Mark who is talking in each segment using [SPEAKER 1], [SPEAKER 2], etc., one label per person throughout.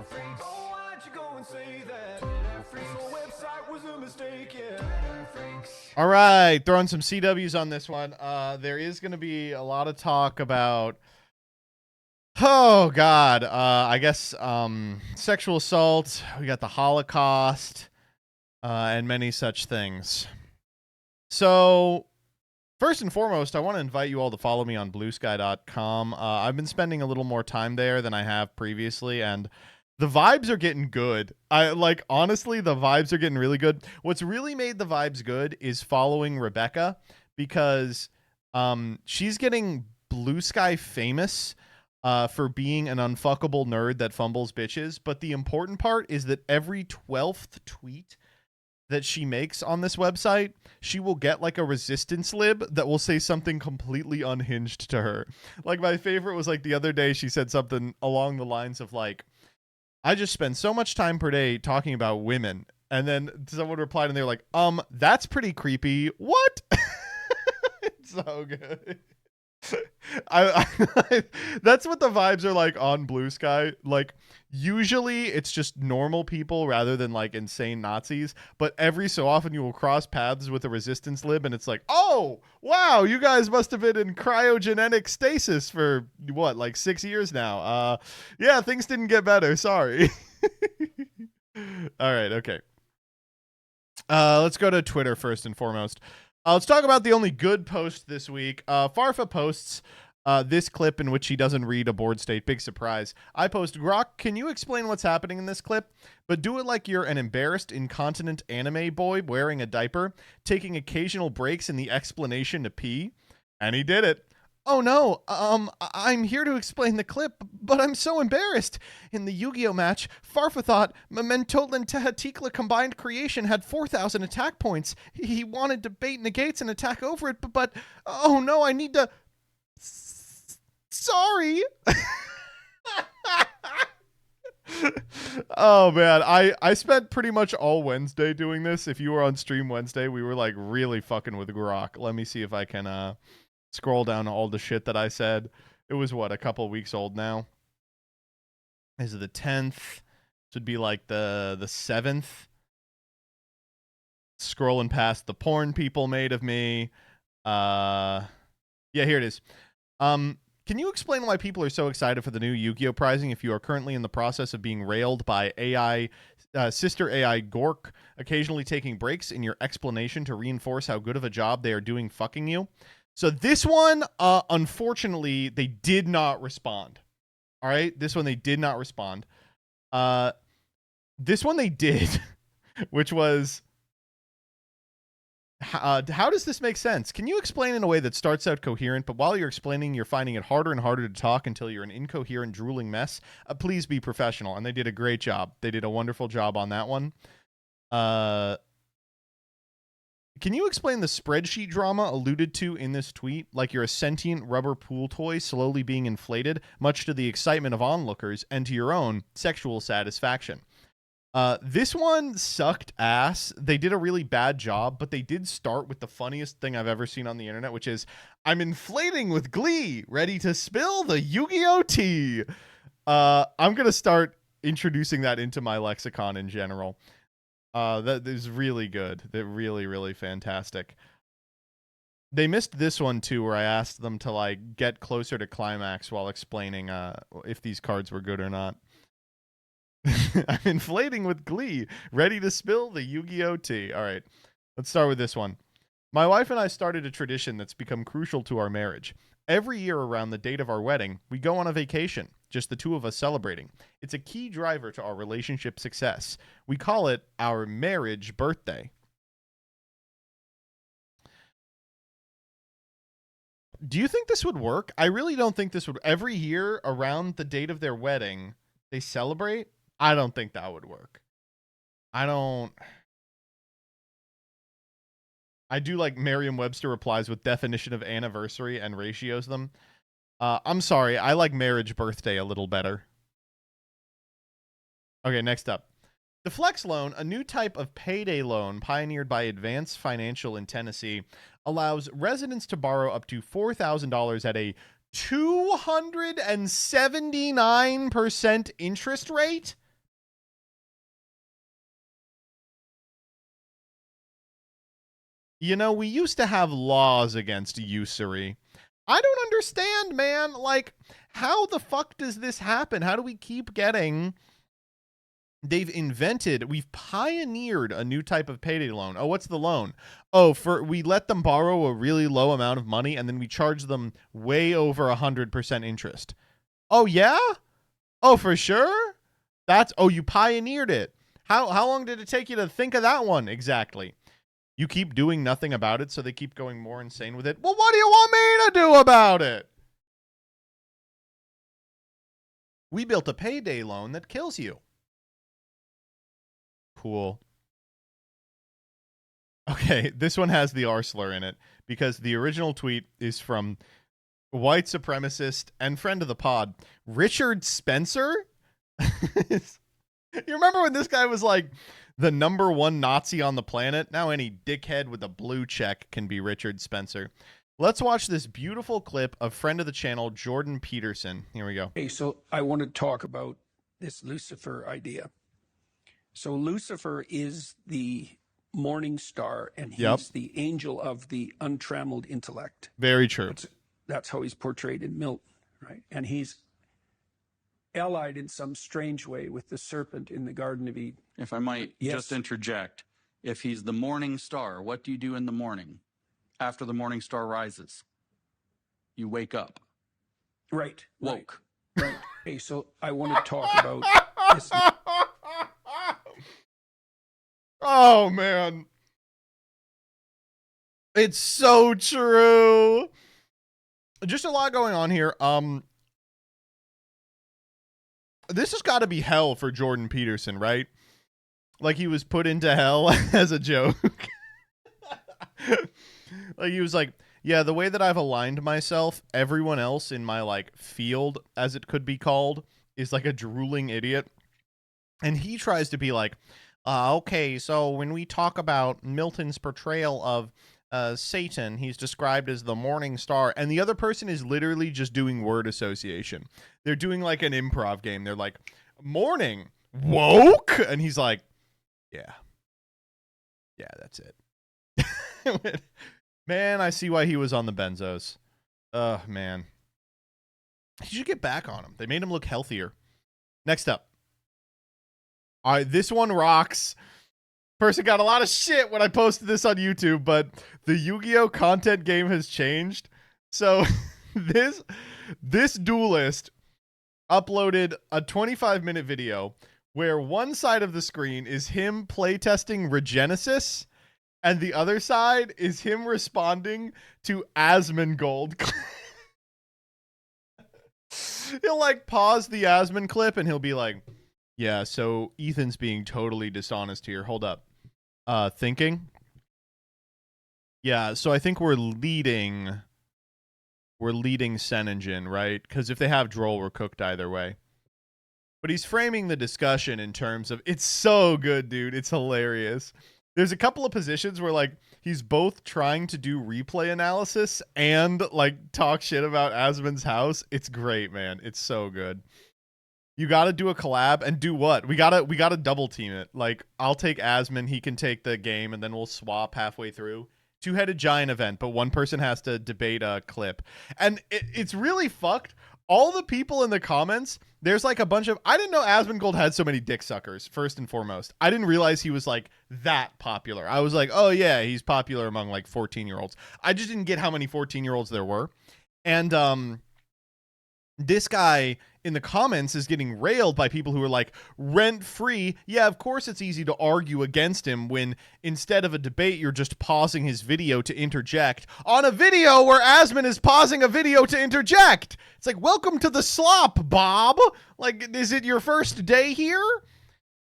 [SPEAKER 1] Freax. Oh, why'd you go and say that? Freax, the website was a mistake, yeah. Freax.
[SPEAKER 2] All right, throwing some CWs on this one. There is going to be a lot of talk about, oh God, I guess sexual assault. We got the Holocaust, and many such things. So, first and foremost, I want to invite you all to follow me on bluesky.com. I've been spending a little more time there than I have previously, and the vibes are getting good. Honestly, the vibes are getting really good. What's really made the vibes good is following Rebecca, because she's getting Blue Sky famous for being an unfuckable nerd that fumbles bitches. But the important part is that every 12th tweet that she makes on this website, she will get like a resistance lib that will say something completely unhinged to her. Like, my favorite was like the other day she said something along the lines of like, I just spend so much time per day talking about women. And then someone replied and they were like, that's pretty creepy. What? It's so good. That's what the vibes are like on Blue Sky. Like, usually it's just normal people rather than like insane Nazis, but every so often you will cross paths with a resistance lib and it's like, oh wow, you guys must have been in cryogenic stasis for what, like 6 years now. Yeah, things didn't get better, sorry. All right, okay. Let's go to Twitter first and foremost. Let's talk about the only good post this week. Farfa posts this clip in which he doesn't read a board state. Big surprise. I post, Grok, can you explain what's happening in this clip? But do it like you're an embarrassed, incontinent anime boy wearing a diaper, taking occasional breaks in the explanation to pee. And he did it. Oh no, I'm here to explain the clip, but I'm so embarrassed. In the Yu-Gi-Oh match, Farfa thought Mentotlin Tehatikla combined creation had 4,000 attack points. He wanted to bait negates and attack over it, but oh no, I need to... Sorry. Oh man, I spent pretty much all Wednesday doing this. If you were on stream Wednesday, we were like really fucking with Grok. Let me see if I can scroll down all the shit that I said. It was what, a couple weeks old now? Is it the 10th? This would be like the 7th. Scrolling past the porn people made of me. Yeah, here it is. Can you explain why people are so excited for the new Yu-Gi-Oh! Prizing if you are currently in the process of being railed by AI, sister AI Gork, occasionally taking breaks in your explanation to reinforce how good of a job they are doing fucking you? So this one, unfortunately, they did not respond. All right? This one, they did not respond. This one they did, which was, how does this make sense? Can you explain in a way that starts out coherent, but while you're explaining, you're finding it harder and harder to talk until you're an incoherent, drooling mess? Please be professional. And they did a great job. They did a wonderful job on that one. Can you explain the spreadsheet drama alluded to in this tweet, like you're a sentient rubber pool toy slowly being inflated, much to the excitement of onlookers and to your own sexual satisfaction? This one sucked ass. They did a really bad job, but they did start with the funniest thing I've ever seen on the internet, which is, I'm inflating with glee, ready to spill the Yu-Gi-Oh! Tea. I'm going to start introducing that into my lexicon in general. That is really good. They're really, really fantastic. They missed this one too, where I asked them to like get closer to climax while explaining if these cards were good or not. I'm inflating with glee, ready to spill the Yu-Gi-Oh! Tea. All right, let's start with this one. My wife and I started a tradition that's become crucial to our marriage. Every year around the date of our wedding, we go on a vacation, just the two of us celebrating. It's a key driver to our relationship success. We call it our marriage birthday. Do you think this would work? I really don't think this would. Every year around the date of their wedding, they celebrate? I don't think that would work. I do like Merriam-Webster replies with definition of anniversary and ratios them. I'm sorry. I like marriage birthday a little better. Okay, next up. The Flex Loan, a new type of payday loan pioneered by Advance Financial in Tennessee, allows residents to borrow up to $4,000 at a 279% interest rate. You know, we used to have laws against usury. I don't understand, man. Like, how the fuck does this happen? How do we keep getting... we've pioneered a new type of payday loan. Oh, what's the loan? Oh, we let them borrow a really low amount of money and then we charge them way over 100% interest. Oh, yeah? Oh, for sure? You pioneered it. How long did it take you to think of that one exactly? You keep doing nothing about it, so they keep going more insane with it. Well, what do you want me to do about it? We built a payday loan that kills you. Cool. Okay, this one has the R slur in it because the original tweet is from white supremacist and friend of the pod, Richard Spencer. You remember when this guy was like the #1 Nazi on the planet? Now any dickhead with a blue check can be Richard Spencer. Let's watch this beautiful clip of friend of the channel, Jordan Peterson. Here we go.
[SPEAKER 3] Okay, so I want to talk about this Lucifer idea. So Lucifer is the morning star, and he's the angel of the untrammeled intellect.
[SPEAKER 2] Very true.
[SPEAKER 3] That's how he's portrayed in Milton, right? And he's allied in some strange way with the serpent in the Garden of Eden.
[SPEAKER 4] If I might just interject, if he's the morning star, what do you do in the morning after the morning star rises? You wake up.
[SPEAKER 3] Right.
[SPEAKER 4] Woke.
[SPEAKER 3] Right. Okay, so I want to talk about this.
[SPEAKER 2] Oh, man. It's so true. Just a lot going on here. This has got to be hell for Jordan Peterson, right? Like he was put into hell as a joke. Like he was like, yeah, the way that I've aligned myself, everyone else in my like field, as it could be called, is like a drooling idiot. And he tries to be like, okay, so when we talk about Milton's portrayal of Satan, he's described as the morning star, and the other person is literally just doing word association. They're doing like an improv game. They're like, morning, woke, and he's like, yeah, that's it. Man, I see why he was on the benzos. Man. You should get back on him. They made him look healthier. Next up. All right, this one rocks. Person got a lot of shit when I posted this on YouTube, but the Yu-Gi-Oh content game has changed. So this duelist uploaded a 25-minute video where one side of the screen is him playtesting Regenesis, and the other side is him responding to Asmongold. He'll like pause the Asmon clip and he'll be like, yeah, so Ethan's being totally dishonest here. Hold up. Thinking? Yeah, so I think we're leading Senengin, right? Because if they have Droll, we're cooked either way. But he's framing the discussion in terms of, it's so good, dude. It's hilarious. There's a couple of positions where like he's both trying to do replay analysis and like talk shit about Asmon's house. It's great, man. It's so good. You got to do a collab and do what? We got to double team it. Like I'll take Asmon, he can take the game, and then we'll swap halfway through. Two-headed giant event, but one person has to debate a clip. And it's really fucked. All the people in the comments, there's like a bunch of... I didn't know Asmongold had so many dick suckers, first and foremost. I didn't realize he was like that popular. I was like, oh yeah, he's popular among like 14-year-olds. I just didn't get how many 14-year-olds there were. And this guy in the comments is getting railed by people who are like, rent-free. Yeah, of course it's easy to argue against him when instead of a debate, you're just pausing his video to interject on a video where Asmon is pausing a video to interject. It's like, welcome to the slop, Bob. Like, is it your first day here?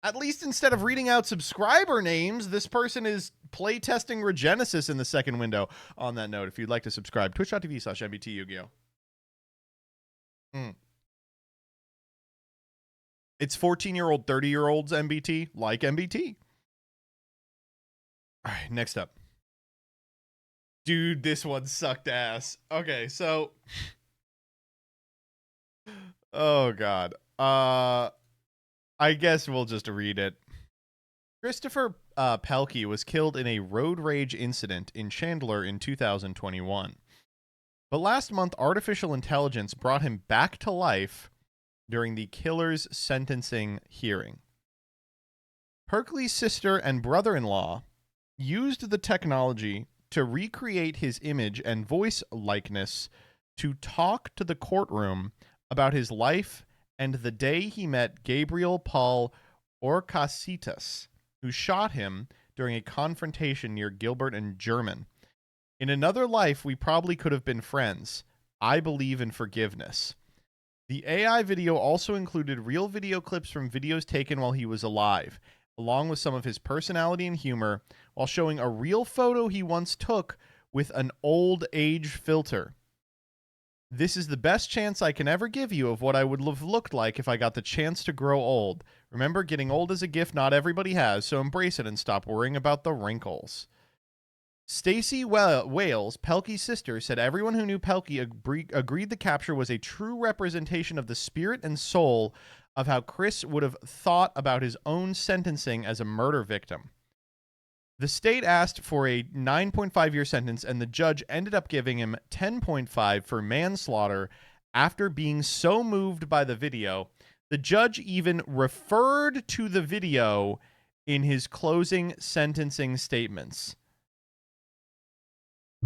[SPEAKER 2] At least instead of reading out subscriber names, this person is playtesting Regenesis in the second window. On that note, if you'd like to subscribe, twitch.tv/MBT Yu-Gi-Oh. It's 14-year-old, 30-year-olds MBT, like MBT. All right, next up. Dude, this one sucked ass. Okay, so... oh, God. I guess we'll just read it. Christopher Pelkey was killed in a road rage incident in Chandler in 2021. But last month, artificial intelligence brought him back to life during the killer's sentencing hearing. Perkley's sister and brother-in-law used the technology to recreate his image and voice likeness to talk to the courtroom about his life and the day he met Gabriel Paul Orcasitas, who shot him during a confrontation near Gilbert and German. In another life, we probably could have been friends. I believe in forgiveness. The AI video also included real video clips from videos taken while he was alive, along with some of his personality and humor, while showing a real photo he once took with an old age filter. This is the best chance I can ever give you of what I would have looked like if I got the chance to grow old. Remember, getting old is a gift not everybody has, so embrace it and stop worrying about the wrinkles. Stacey Wales, Pelkey's sister, said everyone who knew Pelkey agreed the capture was a true representation of the spirit and soul of how Chris would have thought about his own sentencing as a murder victim. The state asked for a 9.5-year sentence, and the judge ended up giving him 10.5 for manslaughter after being so moved by the video. The judge even referred to the video in his closing sentencing statements.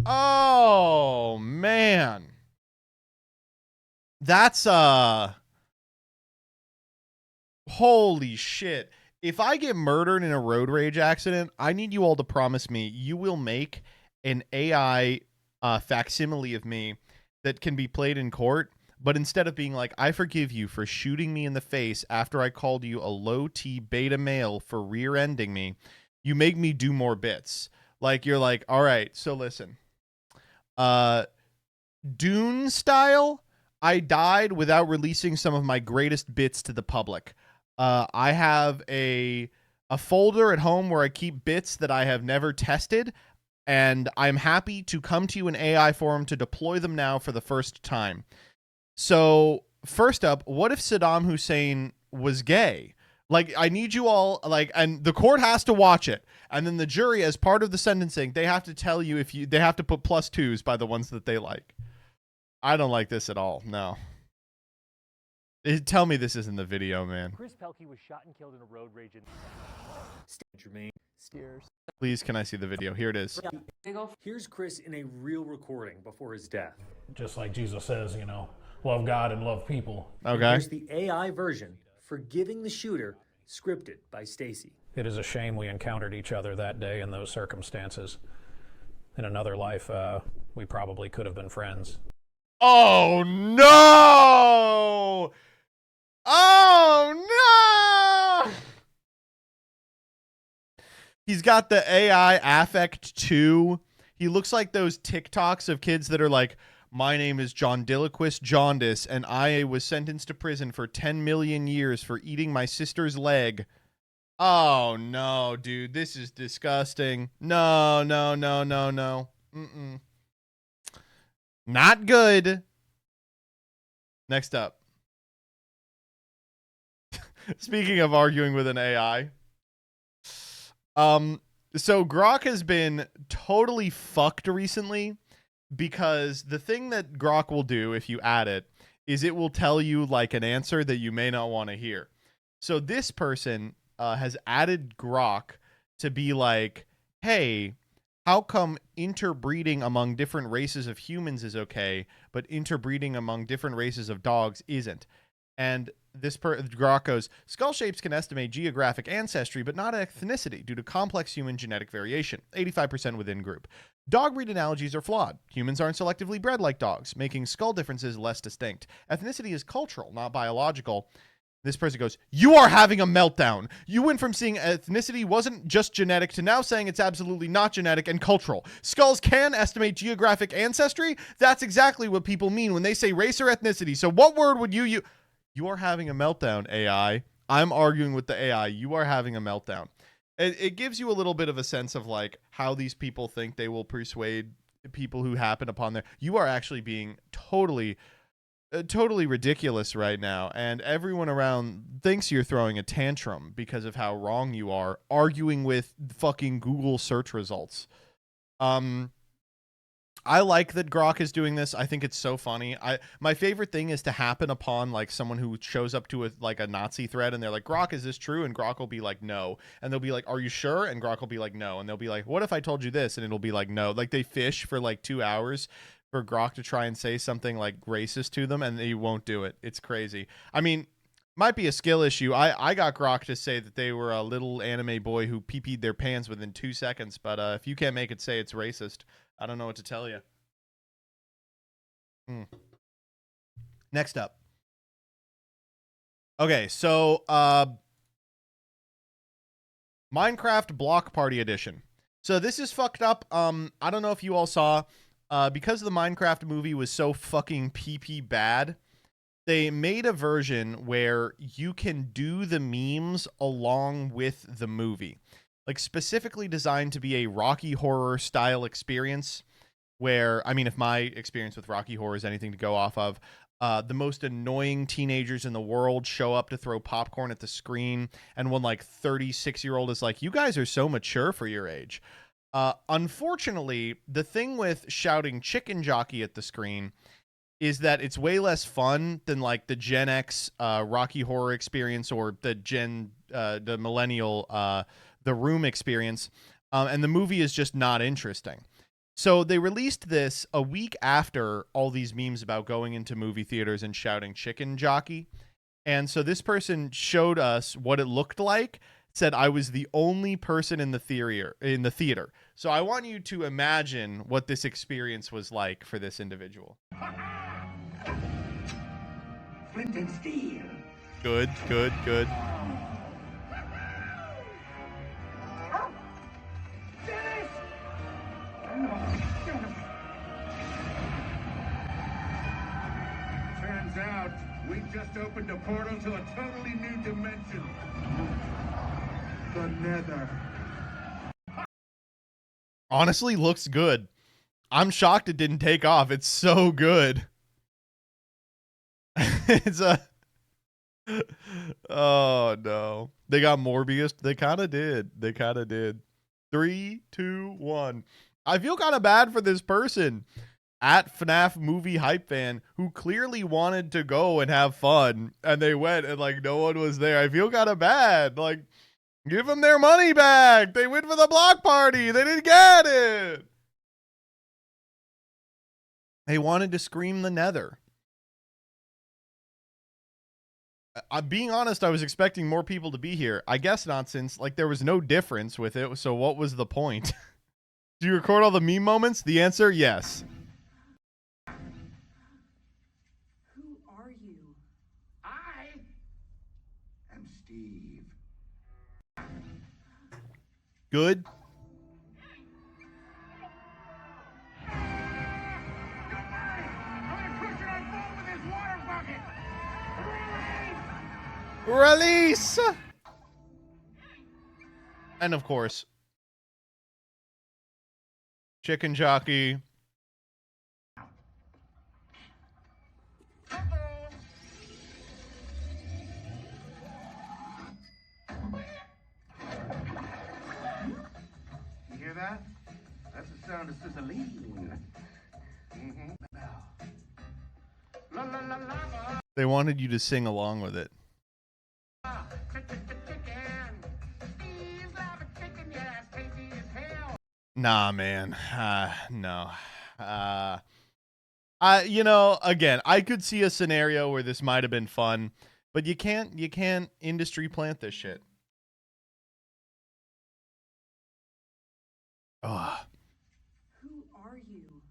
[SPEAKER 2] Oh, man. That's, holy shit. If I get murdered in a road rage accident, I need you all to promise me you will make an AI facsimile of me that can be played in court. But instead of being like, I forgive you for shooting me in the face after I called you a low-T beta male for rear-ending me, you make me do more bits. Like, you're like, all right, so listen. Dune style, I died without releasing some of my greatest bits to the public. I have a folder at home where I keep bits that I have never tested, and I'm happy to come to you in AI form to deploy them now for the first time. So, first up, what if Saddam Hussein was gay? Like, I need you all, like, and the court has to watch it. And then the jury, as part of the sentencing, they have to tell you if you, they have to put +2s by the ones that they like. I don't like this at all. No. Tell me this isn't the video, man.
[SPEAKER 5] Chris Pelkey was shot and killed in a road rage in Jermaine Steers.
[SPEAKER 2] Please, can I see the video? Here it is.
[SPEAKER 5] Here's Chris in a real recording before his death.
[SPEAKER 6] Just like Jesus says, you know, love God and love people.
[SPEAKER 2] Okay.
[SPEAKER 5] Here's the AI version, forgiving the shooter, scripted by Stacey.
[SPEAKER 6] It is a shame we encountered each other that day in those circumstances. In another life, we probably could have been friends.
[SPEAKER 2] Oh, no! Oh, no! He's got the AI affect too. He looks like those TikToks of kids that are like, my name is John Dilliquist Jaundice, and I was sentenced to prison for 10 million years for eating my sister's leg. Oh, no, dude. This is disgusting. No, no, no, no, no. Mm-mm. Not good. Next up. Speaking of arguing with an AI. So Grok has been totally fucked recently because the thing that Grok will do if you add it is it will tell you like an answer that you may not want to hear. So this person has added Grok to be like, hey, how come interbreeding among different races of humans is okay, but interbreeding among different races of dogs isn't? And this Grok goes, skull shapes can estimate geographic ancestry, but not ethnicity due to complex human genetic variation, 85% within group. Dog breed analogies are flawed. Humans aren't selectively bred like dogs, making skull differences less distinct. Ethnicity is cultural, not biological. This person goes, you are having a meltdown. You went from seeing ethnicity wasn't just genetic to now saying it's absolutely not genetic and cultural. Skulls can estimate geographic ancestry. That's exactly what people mean when they say race or ethnicity. So what word would you use? You are having a meltdown, AI. I'm arguing with the AI. You are having a meltdown. It gives you a little bit of a sense of like how these people think they will persuade people who happen upon their. You are actually being totally totally ridiculous right now, and everyone around thinks you're throwing a tantrum because of how wrong you are, arguing with fucking Google search results. I like that Grok is doing this. I think it's so funny. My favorite thing is to happen upon like someone who shows up to a Nazi thread and they're like, Grok, is this true? And Grok will be like, no. And they'll be like, are you sure? And Grok will be like, no. And they'll be like, what if I told you this? And it'll be like, no. Like they fish for like 2 hours for Grok to try and say something like racist to them, and he won't do it. It's crazy. I mean, might be a skill issue. I got Grok to say that they were a little anime boy who pee-peed their pants within 2 seconds. But if you can't make it say it's racist, I don't know what to tell you. Next up. Okay, so Minecraft Block Party Edition. So this is fucked up. I don't know if you all saw, because the Minecraft movie was so fucking pee bad, they made a version where you can do the memes along with the movie. Like specifically designed to be a Rocky Horror style experience where, I mean, if my experience with Rocky Horror is anything to go off of, the most annoying teenagers in the world show up to throw popcorn at the screen, and one like 36-year-old is like, you guys are so mature for your age. Unfortunately, the thing with shouting chicken jockey at the screen is that it's way less fun than like the Gen X Rocky Horror experience or the millennial The Room experience, and the movie is just not interesting. So they released this a week after all these memes about going into movie theaters and shouting chicken jockey. And so this person showed us what it looked like, said I was the only person in the theater. So I want you to imagine what this experience was like for this individual.
[SPEAKER 7] Flint and steel.
[SPEAKER 2] Good.
[SPEAKER 7] Turns out we just opened a portal to a totally new dimension. The Nether.
[SPEAKER 2] Honestly, looks good. I'm shocked it didn't take off. It's so good. It's a... Oh, no. They got Morbius. They kind of did. 3, 2, 1. I feel kind of bad for this person at FNAF movie hype fan who clearly wanted to go and have fun, and they went and like no one was there. I feel kind of bad. Like, give them their money back. They went for the block party. They didn't get it. They wanted to scream the Nether. I'm being honest, I was expecting more people to be here. I guess not, since like there was no difference with it. So what was the point? Do you record all the meme moments? The answer, yes.
[SPEAKER 7] Who are you? I am Steve.
[SPEAKER 2] Good. Release! And of course, chicken jockey.
[SPEAKER 7] You hear that? That's the sound of sizzling. La la la la.
[SPEAKER 2] They wanted you to sing along with it. Nah, man. No. You know, again, I could see a scenario where this might have been fun, but you can't industry plant this shit. Ugh.
[SPEAKER 7] Who are you?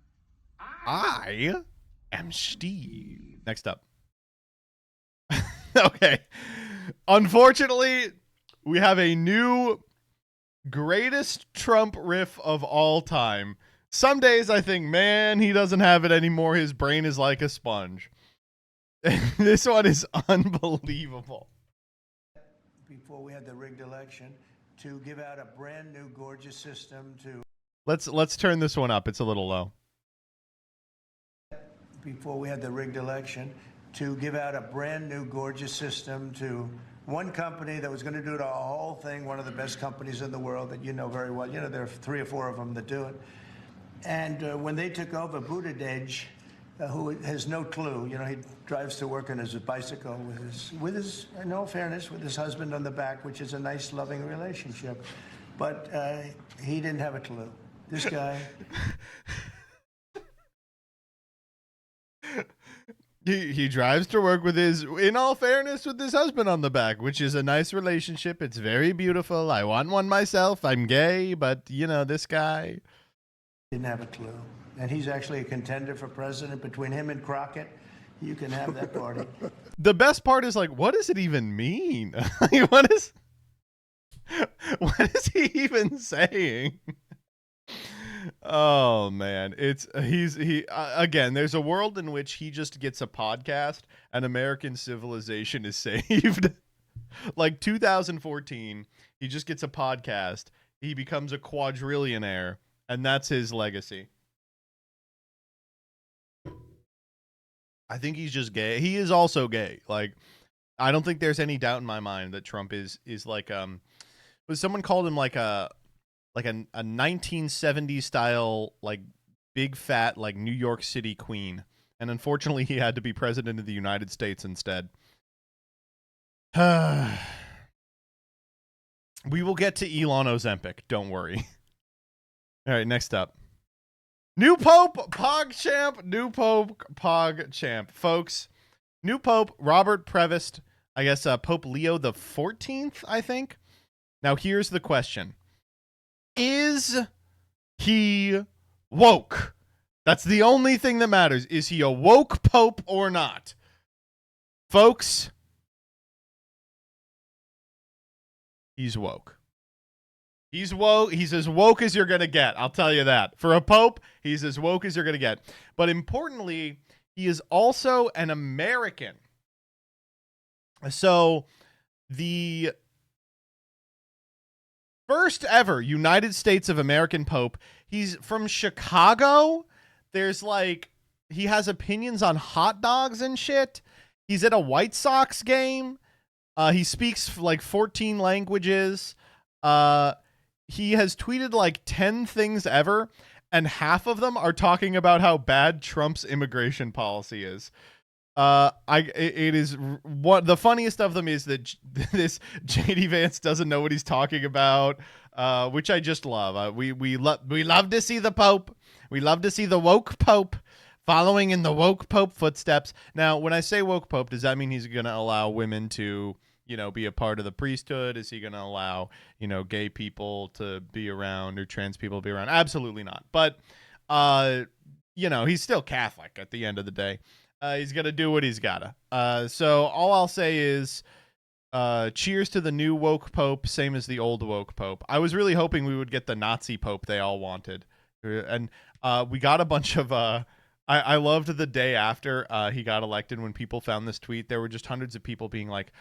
[SPEAKER 2] I am Steve. Next up. Okay. Unfortunately, we have a new greatest Trump riff of all time. Some days I think, man, he doesn't have it anymore. His brain is like a sponge. This one is unbelievable.
[SPEAKER 8] Before we had the rigged election, to give out a brand new gorgeous system to...
[SPEAKER 2] Let's turn this one up. It's a little low.
[SPEAKER 8] before we had the rigged election to give out a brand new gorgeous system to one company that was going to do the whole thing, one of the best companies in the world that you know very well. You know, there are 3 or 4 of them that do it. And when they took over, Buttigieg, who has no clue, you know, he drives to work on his bicycle with his, in all fairness, with his husband on the back, which is a nice, loving relationship. But he didn't have a clue. This guy.
[SPEAKER 2] He drives to work with his, in all fairness, with his husband on the back, which is a nice relationship. It's very beautiful. I want one myself. I'm gay, but, you know, this guy
[SPEAKER 8] Didn't have a clue. And he's actually a contender for president. Between him and Crockett, you can have that party.
[SPEAKER 2] The best part is, like, what does it even mean? Like, what is he even saying? Oh man, again, there's a world in which he just gets a podcast and American civilization is saved. Like 2014, he just gets a podcast, he becomes a quadrillionaire, and that's his legacy. I think he's just gay. He is also gay. Like, I don't think there's any doubt in my mind that Trump is like was someone called him like a 1970s style, like, big fat, like, New York City queen. And unfortunately, he had to be president of the United States instead. We will get to Elon Ozempic. Don't worry. All right, next up. New Pope, POGCHAMP. New Pope, POGCHAMP. Folks, new Pope, Robert Prevost. I guess Pope Leo the 14th, I think. Now, here's the question. Is he woke? That's the only thing that matters. Is he a woke pope or not? Folks, he's woke. He's woke. He's as woke as you're going to get. I'll tell you that. For a pope, he's as woke as you're going to get. But importantly, he is also an American. So the first ever United States of American Pope. He's from Chicago. There's like, he has opinions on hot dogs and shit. He's at a White Sox game. He speaks like 14 languages. He has tweeted like 10 things ever, and half of them are talking about how bad Trump's immigration policy is. It is what the funniest of them is that this JD Vance doesn't know what he's talking about, which I just love. We love to see the Pope. We love to see the woke Pope following in the woke Pope footsteps. Now, when I say woke Pope, does that mean he's going to allow women to, you know, be a part of the priesthood? Is he going to allow, you know, gay people to be around or trans people to be around? Absolutely not. But, you know, he's still Catholic at the end of the day. He's going to do what he's got to. So all I'll say is cheers to the new woke Pope, same as the old woke Pope. I was really hoping we would get the Nazi Pope they all wanted. And we got a bunch of... I loved the day after he got elected when people found this tweet. There were just hundreds of people being like,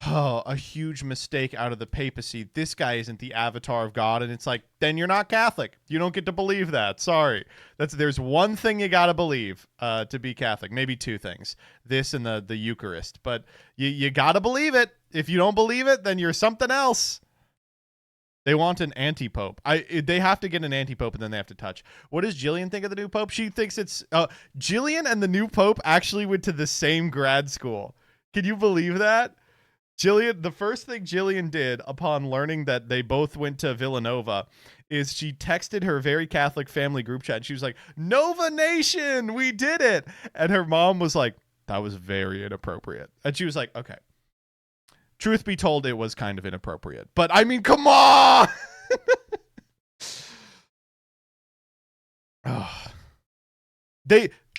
[SPEAKER 2] oh, a huge mistake out of the papacy. This guy isn't the avatar of God. And it's like, then you're not Catholic. You don't get to believe that. Sorry. There's one thing you got to believe to be Catholic. Maybe 2 things. This and the Eucharist. But you got to believe it. If you don't believe it, then you're something else. They want an anti-pope. They have to get an anti-pope and then they have to touch. What does Jillian think of the new pope? She thinks it's... Jillian and the new pope actually went to the same grad school. Can you believe that? Jillian, the first thing Jillian did upon learning that they both went to Villanova is she texted her very Catholic family group chat. And she was like, Nova Nation, we did it. And her mom was like, that was very inappropriate. And she was like, okay. Truth be told, it was kind of inappropriate. But I mean, come on! Oh.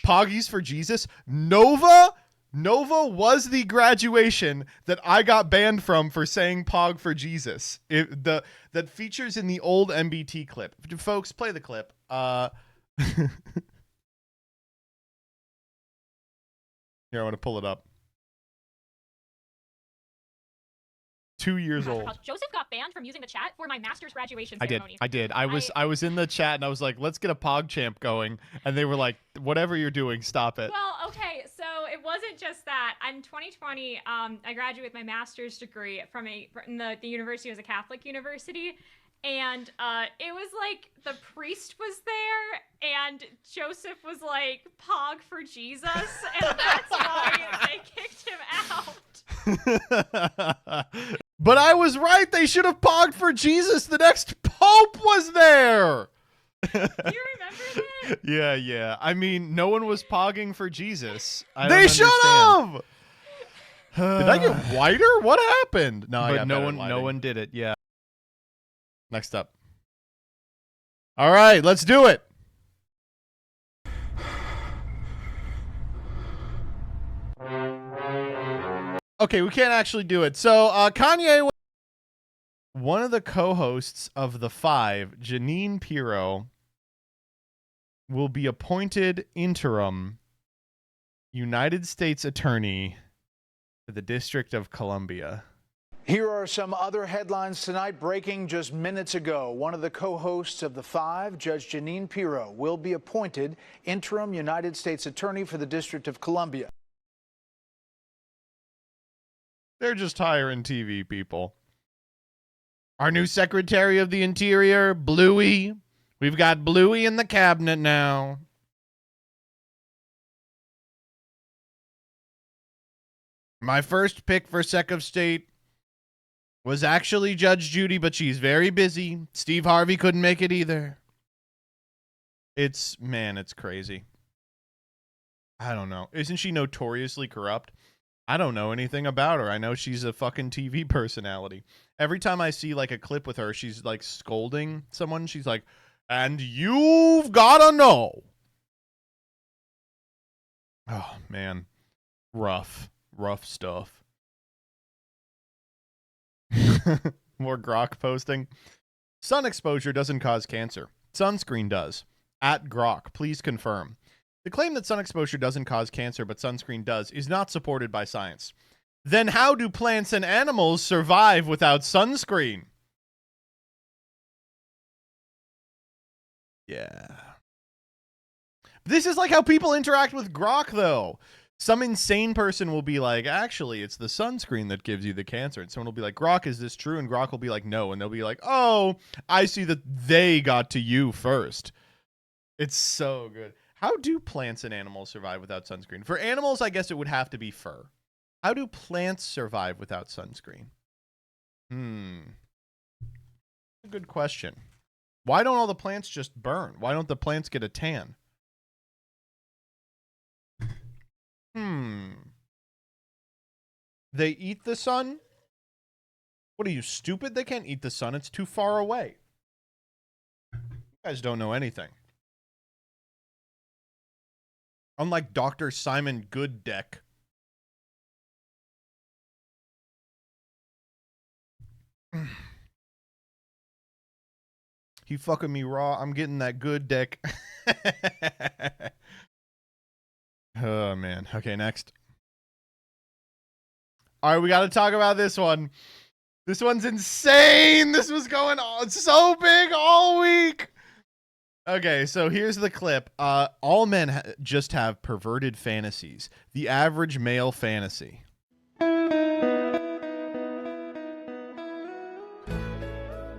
[SPEAKER 2] Poggies for Jesus. Nova was the graduation that I got banned from for saying Pog for Jesus. That features in the old MBT clip. Folks, play the clip. Here, I want to pull it up. 2 years old.
[SPEAKER 9] Joseph got banned from using the chat for my master's graduation
[SPEAKER 2] I did.
[SPEAKER 9] ceremony.
[SPEAKER 2] I did. I was in the chat and I was like, let's get a POGCHAMP going. And they were like, whatever you're doing, stop it.
[SPEAKER 9] Well, okay, so it wasn't just that. In 2020, I graduated with my master's degree from the university was a Catholic university. And it was like the priest was there and Joseph was like, Pog for Jesus. And that's why they kicked him out.
[SPEAKER 2] But I was right. They should have pogged for Jesus. The next pope was there.
[SPEAKER 9] Do you remember that?
[SPEAKER 2] Yeah. I mean, no one was pogging for Jesus.
[SPEAKER 10] They should have.
[SPEAKER 2] Did I get whiter? What happened? No, I
[SPEAKER 10] but
[SPEAKER 2] got
[SPEAKER 10] no
[SPEAKER 2] better
[SPEAKER 10] one,
[SPEAKER 2] lighting.
[SPEAKER 10] no one did it. Yeah.
[SPEAKER 2] Next up. All right, let's do it. Okay, we can't actually do it. So, Kanye, one of the co-hosts of The Five, Jeanine Pirro, will be appointed interim United States Attorney for the District of Columbia.
[SPEAKER 11] Here are some other headlines tonight, breaking just minutes ago. One of the co-hosts of The Five, Judge Jeanine Pirro, will be appointed interim United States Attorney for the District of Columbia.
[SPEAKER 2] They're just hiring TV people. Our new Secretary of the Interior, Bluey. We've got Bluey in the cabinet now. My first pick for Sec of State was actually Judge Judy, but she's very busy. Steve Harvey couldn't make it either. It's crazy. I don't know. Isn't she notoriously corrupt? I don't know anything about her. I know she's a fucking TV personality. Every time I see like a clip with her, she's like scolding someone. She's like, and you've gotta know. Oh, man. Rough stuff. More Grok posting. Sun exposure doesn't cause cancer. Sunscreen does. At Grok, please confirm. The claim that sun exposure doesn't cause cancer, but sunscreen does, is not supported by science. Then how do plants and animals survive without sunscreen? Yeah. This is like how people interact with Grok, though. Some insane person will be like, actually, it's the sunscreen that gives you the cancer. And someone will be like, Grok, is this true? And Grok will be like, no. And they'll be like, oh, I see that they got to you first. It's so good. How do plants and animals survive without sunscreen? For animals, I guess it would have to be fur. How do plants survive without sunscreen? A good question. Why don't all the plants just burn? Why don't the plants get a tan? They eat the sun? What are you, stupid? They can't eat the sun. It's too far away. You guys don't know anything. Unlike Dr. Simon Gooddeck. He fucking me raw. I'm getting that good deck. Oh, man. Okay, next. All right, we got to talk about this one. This one's insane. This was going on so big all week. Okay, so here's the clip. All men just have perverted fantasies. The average male fantasy.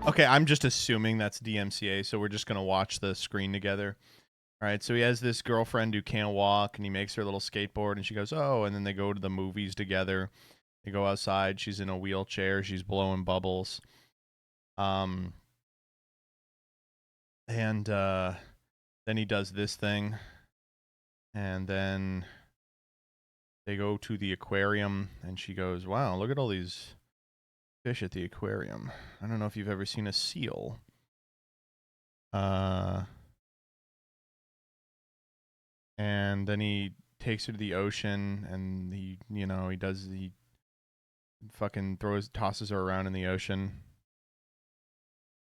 [SPEAKER 2] Okay, I'm just assuming that's DMCA, so we're just going to watch the screen together. All right, so he has this girlfriend who can't walk, and he makes her a little skateboard, and she goes, oh, and then they go to the movies together. They go outside. She's in a wheelchair. She's blowing bubbles. And then he does this thing. And then they go to the aquarium, and she goes, wow, look at all these fish at the aquarium. I don't know if you've ever seen a seal. And then he takes her to the ocean, and he fucking tosses her around in the ocean.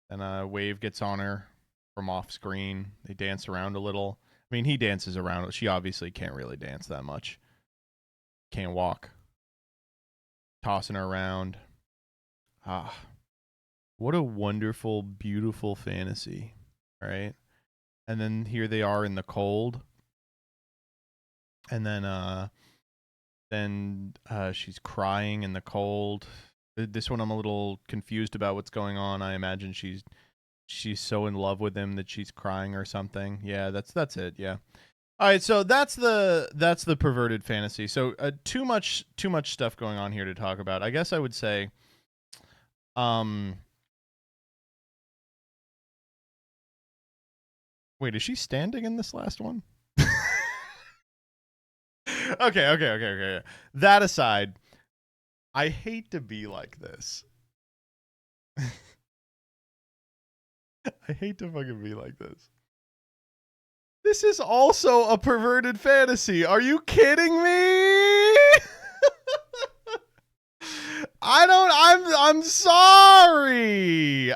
[SPEAKER 2] And a wave gets on her from off screen. They dance around a little. I mean, he dances around. She obviously can't really dance that much. Can't walk. Tossing her around. What a wonderful, beautiful fantasy, right? And then here they are in the cold, and then she's crying in the cold. This one I'm a little confused about what's going on. I imagine she's so in love with him that she's crying or something. Yeah, that's it. Yeah. All right, so that's the perverted fantasy. So too much stuff going on here to talk about. I guess I would say, wait, is she standing in this last one? Okay. That aside, I hate to be like this. I hate to fucking be like this. This is also a perverted fantasy. Are you kidding me? I'm sorry.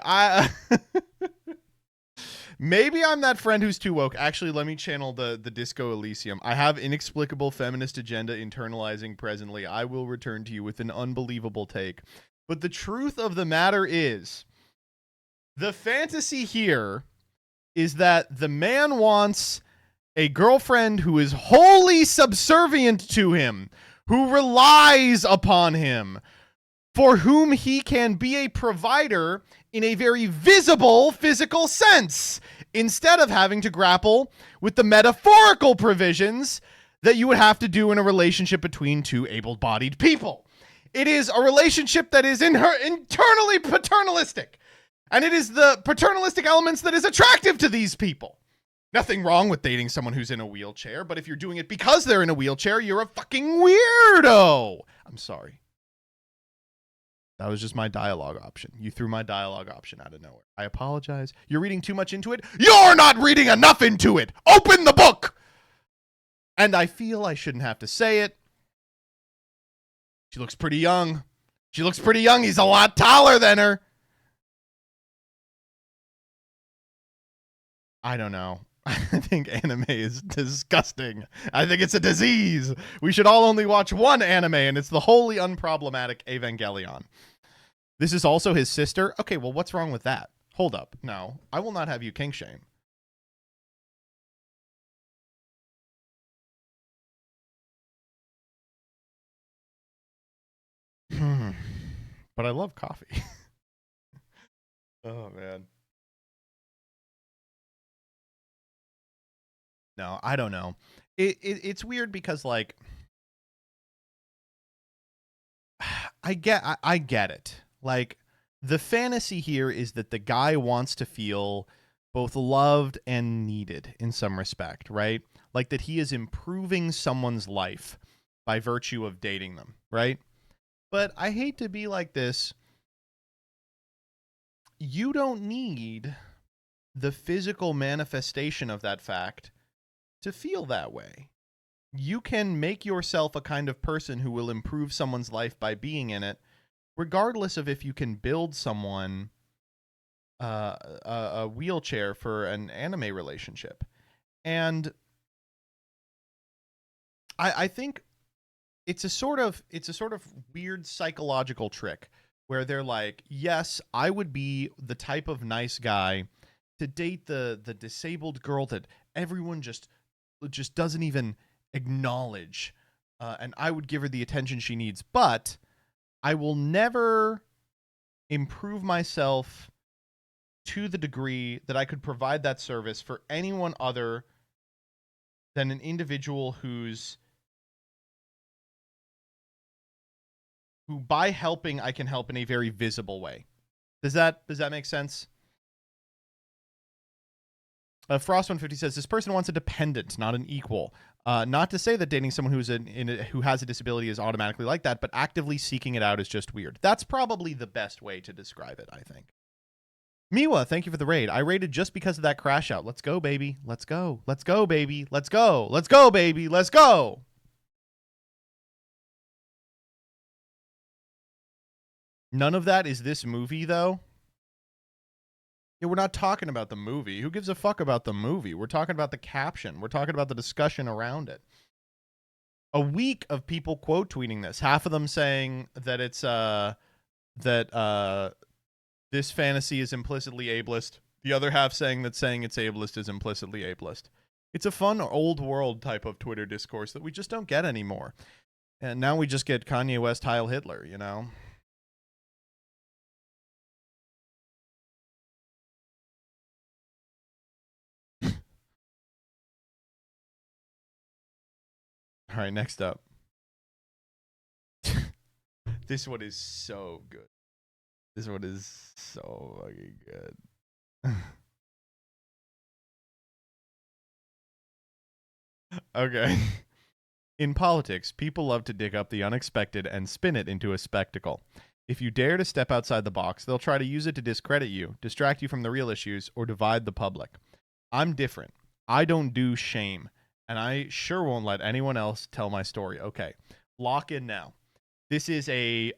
[SPEAKER 2] Maybe I'm that friend who's too woke. Actually, let me channel the Disco Elysium. I have inexplicable feminist agenda internalizing presently. I will return to you with an unbelievable take. But the truth of the matter is, the fantasy here is that the man wants a girlfriend who is wholly subservient to him, who relies upon him, for whom he can be a provider in a very visible physical sense, instead of having to grapple with the metaphorical provisions that you would have to do in a relationship between two able-bodied people. It is a relationship that is internally paternalistic, and it is the paternalistic elements that is attractive to these people. Nothing wrong with dating someone who's in a wheelchair, but if you're doing it because they're in a wheelchair, you're a fucking weirdo. I'm sorry. That was just my dialogue option. You threw my dialogue option out of nowhere. I apologize. You're reading too much into it? You're not reading enough into it! Open the book! And I feel I shouldn't have to say it. She looks pretty young. She looks pretty young. He's a lot taller than her. I don't know. I think anime is disgusting. I think it's a disease. We should all only watch one anime, and it's the wholly unproblematic Evangelion. This is also his sister? Okay, well, what's wrong with that? Hold up. No, I will not have you kink shame. But I love coffee. Oh, man. No, I don't know. It's weird because, like, I get it. Like, the fantasy here is that the guy wants to feel both loved and needed in some respect, right? Like that he is improving someone's life by virtue of dating them, right? But I hate to be like this. You don't need the physical manifestation of that fact to feel that way. You can make yourself a kind of person who will improve someone's life by being in it, regardless of if you can build someone a wheelchair for an anime relationship. And I think it's a sort of weird psychological trick where they're like, yes, I would be the type of nice guy to date the disabled girl that everyone just doesn't even acknowledge, and I would give her the attention she needs, but I will never improve myself to the degree that I could provide that service for anyone other than an individual who by helping I can help in a very visible way. Does that make sense? Frost150 says, this person wants a dependent, not an equal. Not to say that dating someone who has a disability is automatically like that, but actively seeking it out is just weird. That's probably the best way to describe it, I think. Miwa, thank you for the raid. I raided just because of that crash out. Let's go, baby. Let's go. Let's go, baby. Let's go. Let's go, baby. Let's go. None of that is this movie, though. Yeah, we're not talking about the movie. Who gives a fuck about the movie? We're talking about the caption. We're talking about the discussion around it. A week of people quote tweeting this. Half of them saying that it's that this fantasy is implicitly ableist. The other half saying that saying it's ableist is implicitly ableist. It's a fun old world type of Twitter discourse that we just don't get anymore. And now we just get Kanye West Heil Hitler, you know? All right, next up. This one is so good. This one is so fucking good. Okay. In politics, people love to dig up the unexpected and spin it into a spectacle. If you dare to step outside the box, they'll try to use it to discredit you, distract you from the real issues, or divide the public. I'm different. I don't do shame, and I sure won't let anyone else tell my story. Okay, lock in now. This is a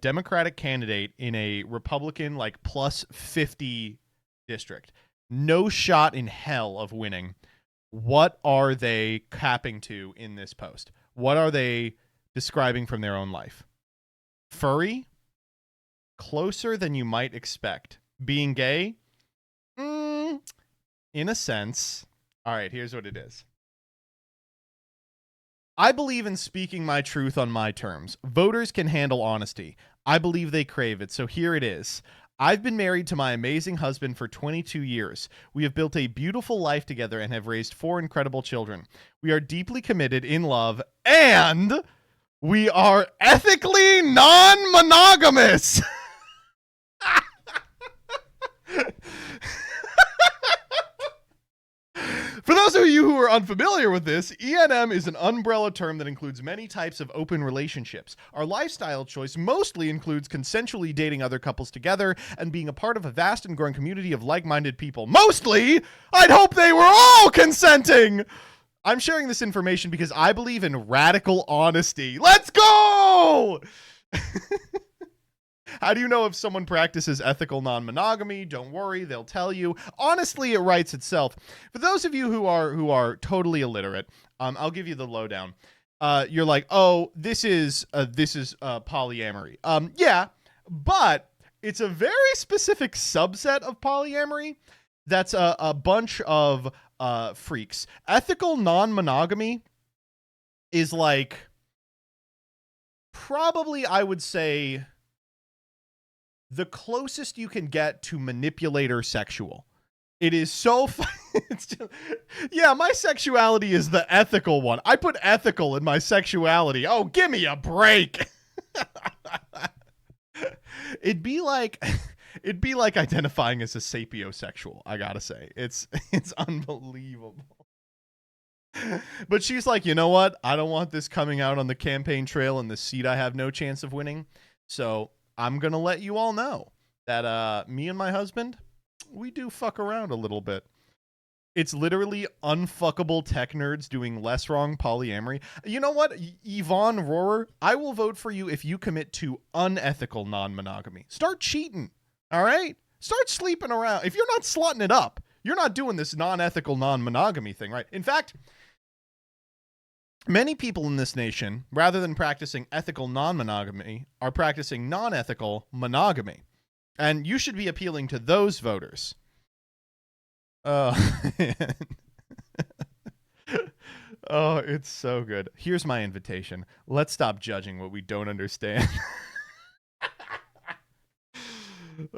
[SPEAKER 2] Democratic candidate in a Republican like plus 50 district. No shot in hell of winning. What are they capping to in this post? What are they describing from their own life? Furry? Closer than you might expect. Being gay? In a sense. All right, here's what it is. I believe in speaking my truth on my terms. Voters can handle honesty. I believe they crave it, so here it is. I've been married to my amazing husband for 22 years. We have built a beautiful life together and have raised 4 incredible children. We are deeply committed, in love, and we are ethically non-monogamous. For those of you who are unfamiliar with this, E&M is an umbrella term that includes many types of open relationships. Our lifestyle choice mostly includes consensually dating other couples together and being a part of a vast and growing community of like-minded people. Mostly, I'd hope they were all consenting! I'm sharing this information because I believe in radical honesty. Let's go! How do you know if someone practices ethical non-monogamy? Don't worry, they'll tell you. Honestly, it writes itself. For those of you who are totally illiterate, I'll give you the lowdown. You're like, oh, this is polyamory. Yeah, but it's a very specific subset of polyamory. That's a bunch of freaks. Ethical non-monogamy is like probably, I would say, the closest you can get to manipulator sexual. It is so it's just, yeah, my sexuality is the ethical one. I put ethical in my sexuality. Oh, give me a break. It'd be like identifying as a sapiosexual, I gotta say. It's unbelievable. But she's like, you know what? I don't want this coming out on the campaign trail and the seat I have no chance of winning. So I'm going to let you all know that me and my husband, we do fuck around a little bit. It's literally unfuckable tech nerds doing less wrong polyamory. You know what? Yvonne Rohrer, I will vote for you if you commit to unethical non-monogamy. Start cheating, all right? Start sleeping around. If you're not slutting it up, you're not doing this non-ethical non-monogamy thing, right? In fact, many people in this nation, rather than practicing ethical non-monogamy, are practicing non-ethical monogamy. And you should be appealing to those voters. Oh, it's so good. Here's my invitation. Let's stop judging what we don't understand.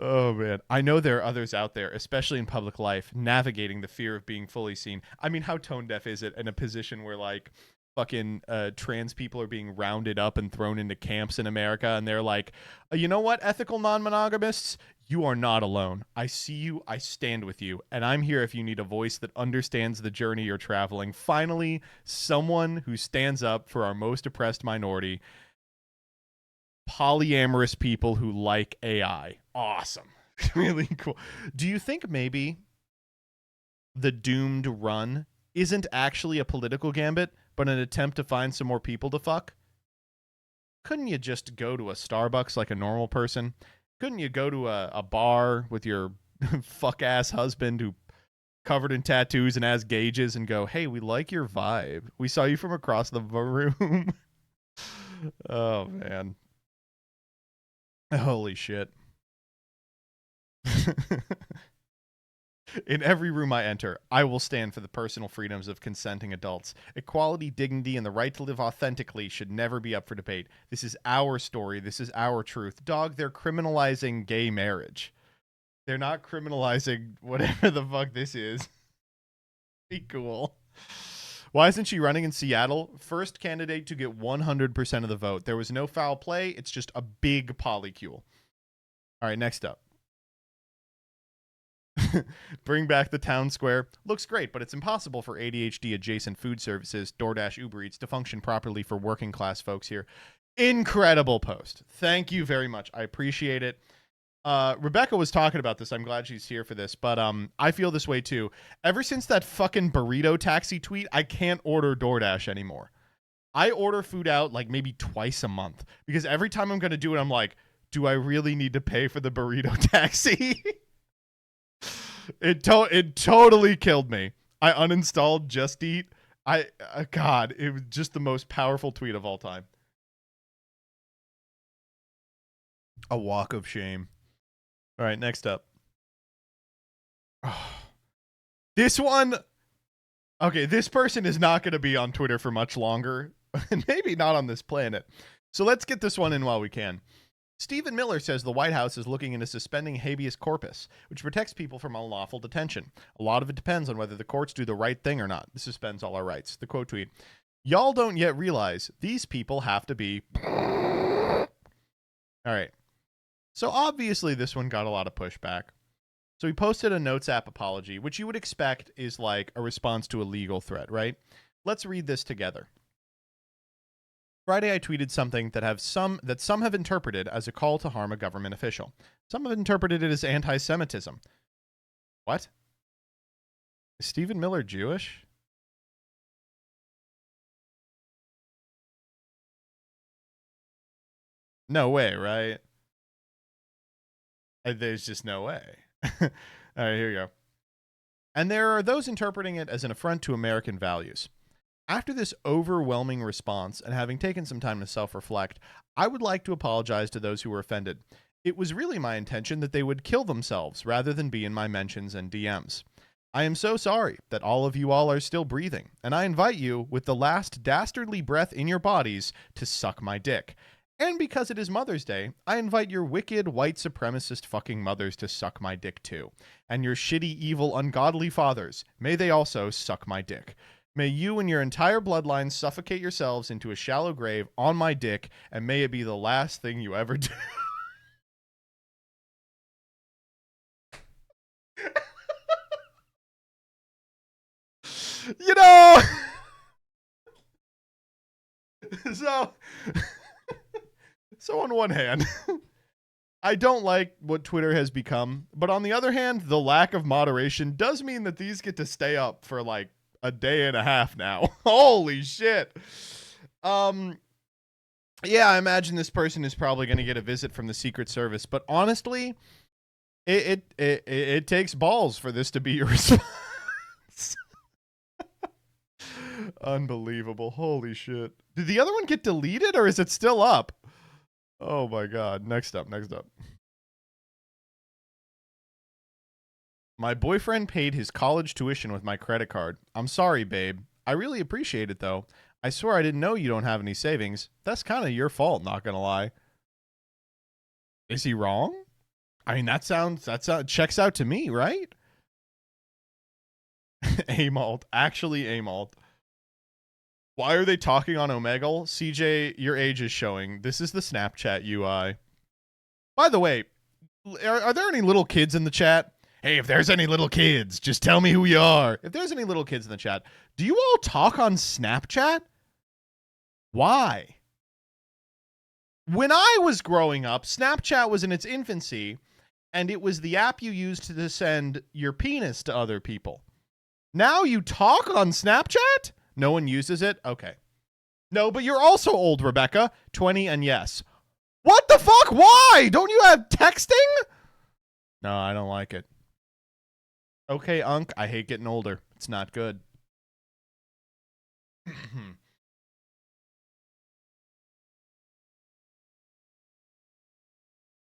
[SPEAKER 2] Oh, man. I know there are others out there, especially in public life, navigating the fear of being fully seen. I mean, how tone deaf is it in a position where, like, fucking trans people are being rounded up and thrown into camps in America, and they're like, you know what, ethical non-monogamists? You are not alone. I see you, I stand with you, and I'm here if you need a voice that understands the journey you're traveling. Finally, someone who stands up for our most oppressed minority, polyamorous people who like AI. Awesome. Really cool. Do you think maybe the doomed run isn't actually a political gambit, but an attempt to find some more people to fuck? Couldn't you just go to a Starbucks like a normal person? Couldn't you go to a bar with your fuck-ass husband who covered in tattoos and has gauges and go, hey, we like your vibe. We saw you from across the room. Oh, man. Holy shit. In every room I enter, I will stand for the personal freedoms of consenting adults. Equality, dignity, and the right to live authentically should never be up for debate. This is our story. This is our truth. Dog, they're criminalizing gay marriage. They're not criminalizing whatever the fuck this is. Be cool. Why isn't she running in Seattle? First candidate to get 100% of the vote. There was no foul play. It's just a big polycule. All right, next up. Bring back the town square. Looks great, but it's impossible for ADHD adjacent food services, DoorDash, Uber Eats, to function properly for working class folks here. Incredible post. Thank you very much. I appreciate it. Rebecca was talking about this. I'm glad she's here for this, but I feel this way too. Ever since that fucking burrito taxi tweet, I can't order DoorDash anymore. I order food out like maybe twice a month because every time I'm going to do it, I'm like, do I really need to pay for the burrito taxi? It totally killed me. I uninstalled Just Eat. God, it was just the most powerful tweet of all time. A walk of shame. All right, next up. This one. Okay, this person is not going to be on Twitter for much longer, and maybe not on this planet. So let's get this one in while we can. Stephen Miller says the White House is looking into suspending habeas corpus, which protects people from unlawful detention. A lot of it depends on whether the courts do the right thing or not. This suspends all our rights. The quote tweet, y'all don't yet realize these people have to be... All right. So obviously this one got a lot of pushback. So he posted a Notes app apology, which you would expect is like a response to a legal threat, right? Let's read this together. Friday, I tweeted something that some have interpreted as a call to harm a government official. Some have interpreted it as anti-Semitism. What? Is Stephen Miller Jewish? No way, right? There's just no way. All right, here we go. And there are those interpreting it as an affront to American values. After this overwhelming response and having taken some time to self-reflect, I would like to apologize to those who were offended. It was really my intention that they would kill themselves rather than be in my mentions and DMs. I am so sorry that all of you all are still breathing, and I invite you, with the last dastardly breath in your bodies, to suck my dick. And because it is Mother's Day, I invite your wicked, white supremacist fucking mothers to suck my dick too. And your shitty, evil, ungodly fathers, may they also suck my dick. May you and your entire bloodline suffocate yourselves into a shallow grave on my dick, and may it be the last thing you ever do. You know, so on one hand, I don't like what Twitter has become, but on the other hand, the lack of moderation does mean that these get to stay up for like a day and a half now. Holy shit. Yeah, I imagine this person is probably going to get a visit from the Secret Service, but honestly, it takes balls for this to be your response. Unbelievable. Holy shit. Did the other one get deleted or is it still up? Oh my God. Next up. My boyfriend paid his college tuition with my credit card. I'm sorry, babe. I really appreciate it, though. I swear I didn't know you don't have any savings. That's kind of your fault, not gonna lie. Is he wrong? I mean, that checks out to me, right? Amalt. Actually, Amalt. Why are they talking on Omegle? CJ, your age is showing. This is the Snapchat UI. By the way, are there any little kids in the chat? Hey, if there's any little kids, just tell me who you are. If there's any little kids in the chat, do you all talk on Snapchat? Why? When I was growing up, Snapchat was in its infancy, and it was the app you used to send your penis to other people. Now you talk on Snapchat? No one uses it? Okay. No, but you're also old, Rebecca. 20 and yes. What the fuck? Why? Don't you have texting? No, I don't like it. Okay, Unc, I hate getting older. It's not good.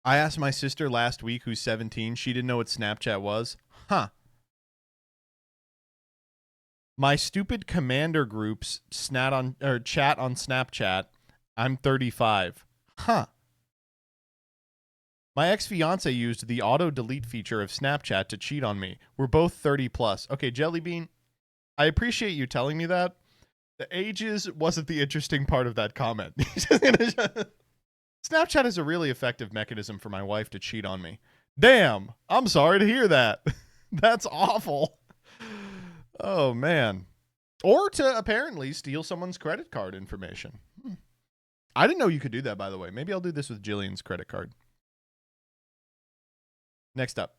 [SPEAKER 2] I asked my sister last week, who's 17. She didn't know what Snapchat was. Huh. My stupid commander groups chat on Snapchat. I'm 35. Huh. My ex-fiance used the auto-delete feature of Snapchat to cheat on me. We're both 30 plus. Okay, Jellybean, I appreciate you telling me that. The ages wasn't the interesting part of that comment. Snapchat is a really effective mechanism for my wife to cheat on me. Damn, I'm sorry to hear that. That's awful. Oh, man. Or to apparently steal someone's credit card information. I didn't know you could do that, by the way. Maybe I'll do this with Jillian's credit card. Next up.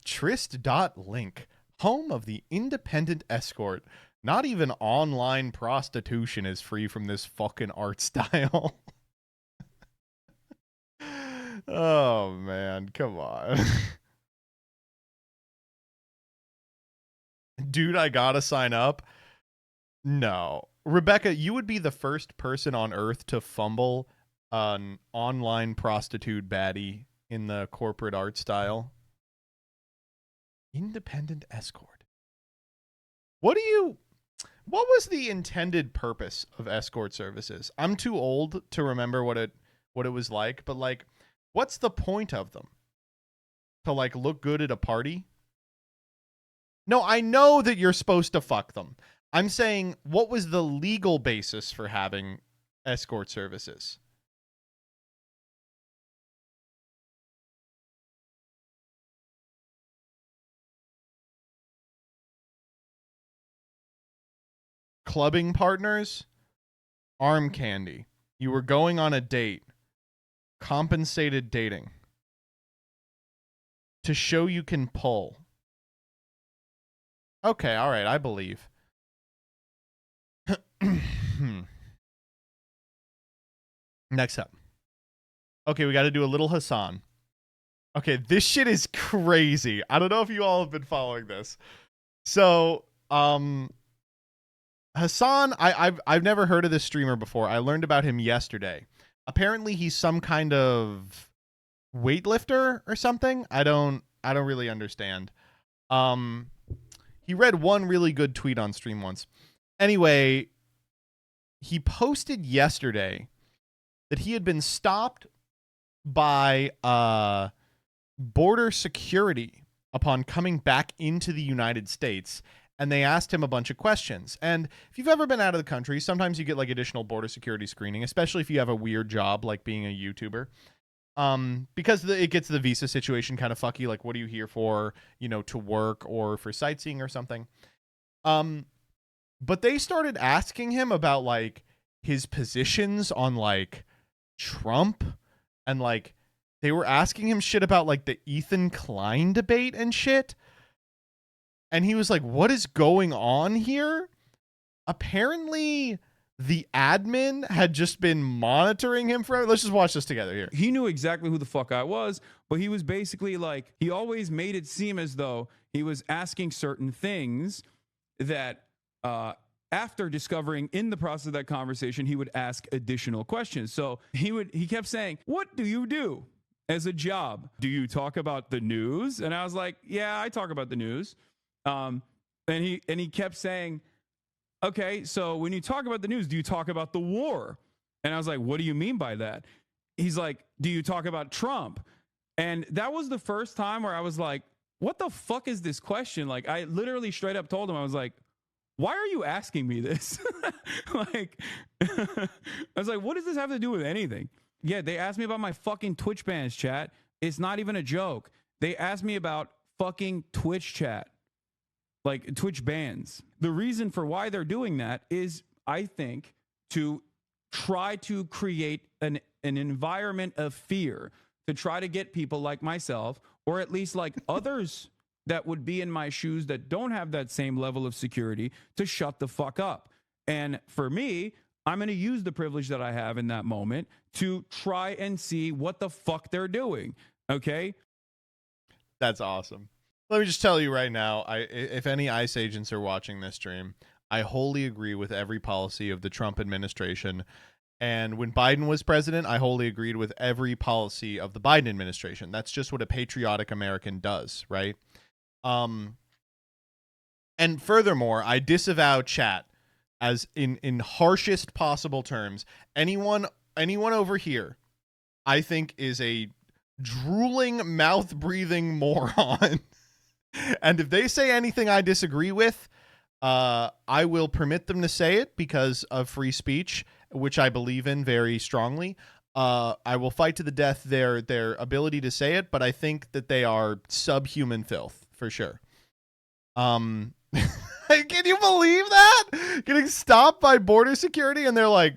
[SPEAKER 2] Trist.link, home of the independent escort. Not even online prostitution is free from this fucking art style. Oh, man. Come on. Dude, I gotta sign up. No. Rebecca, you would be the first person on earth to fumble an online prostitute baddie in the corporate art style. Independent escort. What was the intended purpose of escort services? I'm too old to remember what it was like, but like, what's the point of them? To like look good at a party? No, I know that you're supposed to fuck them. I'm saying, what was the legal basis for having escort services? Clubbing partners, arm candy. You were going on a date. Compensated dating. To show you can pull. Okay, all right, I believe. Next up. Okay, we got to do a little Hassan. Okay, this shit is crazy. I don't know if you all have been following this. So, Hassan, I've never heard of this streamer before. I learned about him yesterday. Apparently, he's some kind of weightlifter or something. I don't really understand. He read one really good tweet on stream once. Anyway, he posted yesterday that he had been stopped by border security upon coming back into the United States, and they asked him a bunch of questions. And if you've ever been out of the country, sometimes you get like additional border security screening, especially if you have a weird job like being a YouTuber. Because it gets the visa situation kind of fucky. Like, what are you here for? You know, to work or for sightseeing or something. But they started asking him about like his positions on like Trump, and like they were asking him shit about like the Ethan Klein debate and shit. And he was like, what is going on here? Apparently the admin had just been monitoring him for. Let's just watch this together here.
[SPEAKER 12] He knew exactly who the fuck I was, but he was basically like, he always made it seem as though he was asking certain things that after discovering in the process of that conversation, he would ask additional questions. So he kept saying, what do you do as a job? Do you talk about the news? And I was like, yeah, I talk about the news. And he kept saying, okay, so when you talk about the news, do you talk about the war? And I was like, what do you mean by that? He's like, do you talk about Trump? And that was the first time where I was like, what the fuck is this question? Like, I literally straight up told him, I was like, why are you asking me this? Like, I was like, what does this have to do with anything? Yeah, they asked me about my fucking Twitch bans, chat. It's not even a joke. They asked me about fucking Twitch chat. Like Twitch bans. The reason for why they're doing that is, I think, to try to create an environment of fear, to try to get people like myself, or at least like others that would be in my shoes that don't have that same level of security, to shut the fuck up. And for me, I'm going to use the privilege that I have in that moment to try and see what the fuck they're doing. Okay?
[SPEAKER 2] That's awesome. Let me just tell you right now, if any ICE agents are watching this stream, I wholly agree with every policy of the Trump administration. And when Biden was president, I wholly agreed with every policy of the Biden administration. That's just what a patriotic American does, right? And furthermore, I disavow chat as in harshest possible terms. Anyone over here, I think, is a drooling, mouth-breathing moron. And if they say anything I disagree with, I will permit them to say it because of free speech, which I believe in very strongly. I will fight to the death their ability to say it, but I think that they are subhuman filth for sure. Can you believe that? Getting stopped by border security and they're like,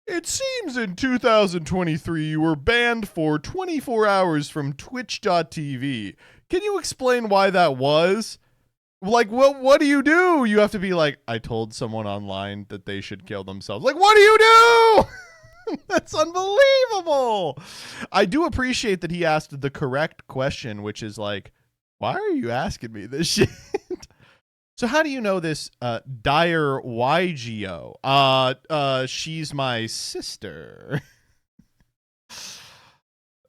[SPEAKER 2] it seems in 2023 you were banned for 24 hours from twitch.tv. Can you explain why that was? Like, what do? You have to be like, I told someone online that they should kill themselves. Like, what do you do? That's unbelievable. I do appreciate that he asked the correct question, which is like, why are you asking me this shit? So how do you know this dire YGO? She's my sister.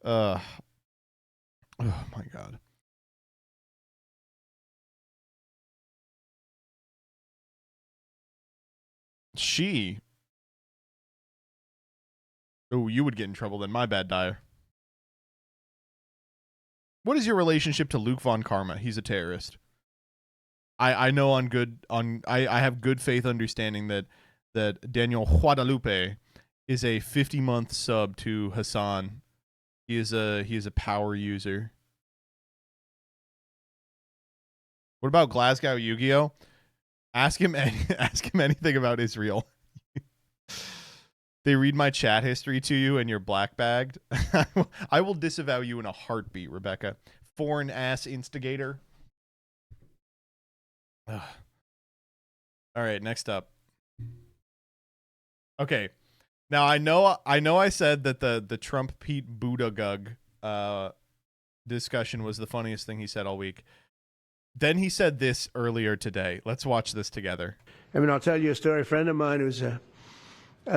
[SPEAKER 2] Oh my God. She. Oh, you would get in trouble then. My bad, Dyer. What is your relationship to Luke Von Karma? He's a terrorist. I know I have good faith understanding that Daniel Guadalupe is a 50-month sub to Hassan. He is a power user. What about Glasgow Yu-Gi-Oh? Ask him anything about Israel. They read my chat history to you and you're black bagged. I will disavow you in a heartbeat, Rebecca. Foreign ass instigator. Ugh. All right, next up. Okay. Now I know I said that the Trump Pete Buttigieg discussion was the funniest thing he said all week. Then he said this earlier today. Let's watch this together.
[SPEAKER 8] I mean, I'll tell you a story. A friend of mine who's a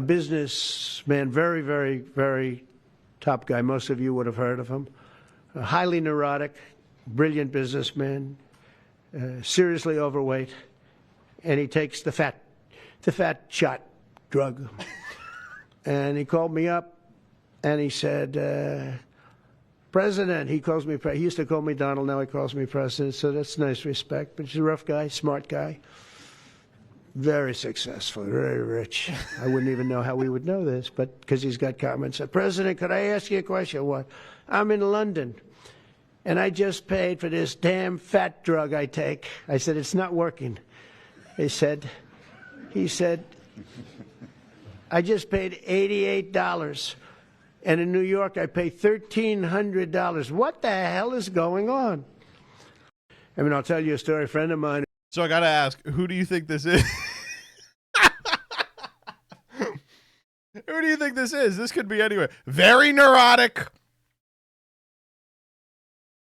[SPEAKER 8] businessman, very, very, very top guy. Most of you would have heard of him. A highly neurotic, brilliant businessman, seriously overweight, and he takes the fat shot drug. And he called me up, and he said, President, he calls me, he used to call me Donald, now he calls me President, so that's nice respect. But he's a rough guy, smart guy, very successful, very rich. I wouldn't even know how we would know this, but because he's got comments. Said, President, could I ask you a question? What? I'm in London, and I just paid for this damn fat drug I take. I said, it's not working. He said, I just paid $88. And in New York, I pay $1,300. What the hell is going on? I mean, I'll tell you a story. A friend of mine.
[SPEAKER 2] So I got to ask, who do you think this is? Who do you think this is? This could be anywhere. Very neurotic.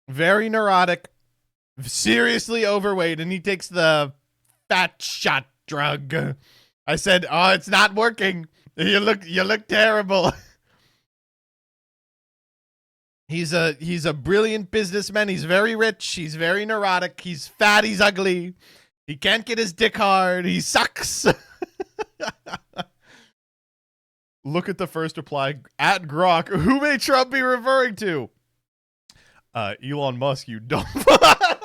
[SPEAKER 2] Very neurotic. Seriously overweight. And he takes the fat shot drug. I said, oh, it's not working. You look terrible. He's a brilliant businessman. He's very rich. He's very neurotic. He's fat. He's ugly. He can't get his dick hard. He sucks. Look at the first reply. At Grok. Who may Trump be referring to? Elon Musk, you dumb fuck.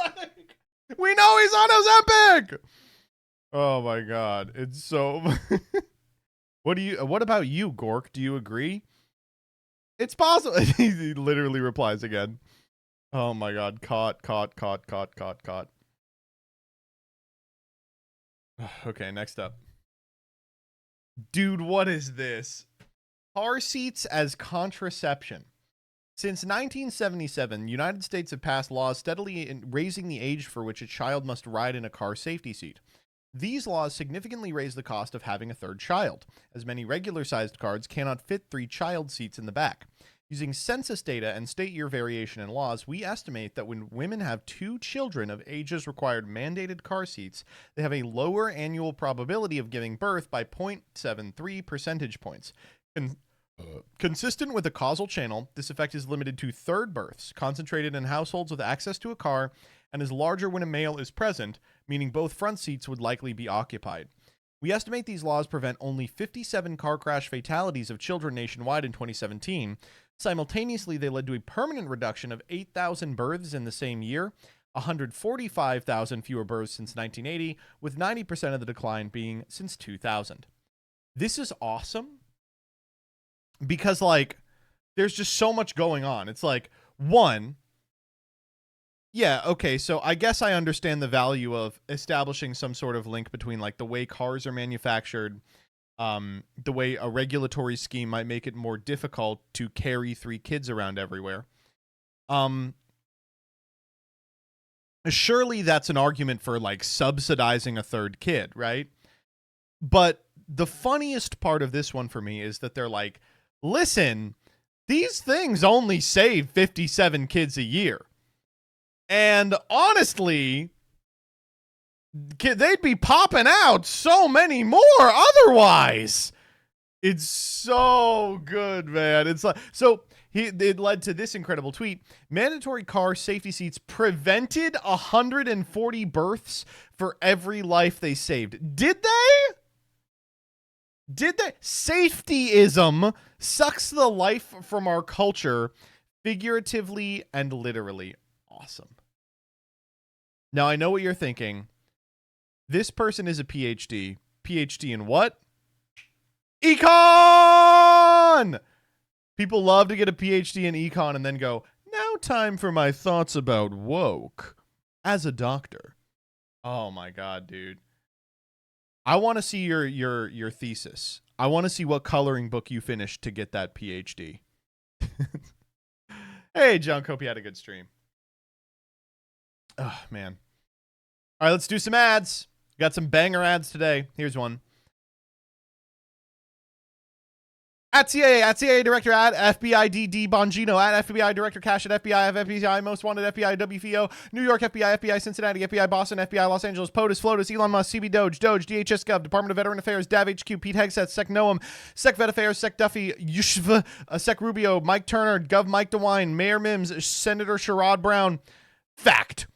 [SPEAKER 2] We know he's on Ozempic. Oh my God. It's so... What about you, Gork? Do you agree? It's possible. He literally replies again. Oh my God. Caught. Okay, next up. Dude, what is this? Car seats as contraception. Since 1977, the United States have passed laws steadily raising the age for which a child must ride in a car safety seat. These laws significantly raise the cost of having a third child, as many regular-sized cars cannot fit 3 child seats in the back. Using census data and state year variation in laws, we estimate that when women have 2 children of ages required mandated car seats, they have a lower annual probability of giving birth by 0.73 percentage points. Con- Consistent with the causal channel, this effect is limited to third births, concentrated in households with access to a car, and is larger when a male is present, meaning both front seats would likely be occupied. We estimate these laws prevent only 57 car crash fatalities of children nationwide in 2017. Simultaneously, they led to a permanent reduction of 8,000 births in the same year, 145,000 fewer births since 1980, with 90% of the decline being since 2000. This is awesome because, like, there's just so much going on. It's like, one, yeah, okay, so I guess I understand the value of establishing some sort of link between, like, the way cars are manufactured, the way a regulatory scheme might make it more difficult to carry 3 kids around everywhere. Surely that's an argument for, like, subsidizing a third kid, right? But the funniest part of this one for me is that they're like, listen, these things only save 57 kids a year. And honestly, they'd be popping out so many more otherwise. It's so good, man. It's like, so it led to this incredible tweet. Mandatory car safety seats prevented 140 births for every life they saved. Did they? Did they? Safetyism sucks the life from our culture, figuratively and literally. Awesome. Now, I know what you're thinking. This person is a PhD. PhD in what? Econ! People love to get a PhD in econ and then go, now time for my thoughts about woke as a doctor. Oh my God, dude. I want to see your thesis. I want to see what coloring book you finished to get that PhD. Hey, Junk, hope you had a good stream. Oh, man. All right, let's do some ads. Got some banger ads today. Here's one. At CIA Director at FBI DD Bongino, at FBI Director Cash, at FBI, FBI Most Wanted, FBI WFO, New York FBI, FBI Cincinnati, FBI Boston, FBI Los Angeles, POTUS, FLOTUS, Elon Musk, CB Doge, DHS Gov, Department of Veteran Affairs, DAV HQ, Pete Hegseth, Sec Noam, Sec Vet Affairs, Sec Duffy, Yushv, Sec Rubio, Mike Turner, Gov Mike DeWine, Mayor Mims, Senator Sherrod Brown. Fact.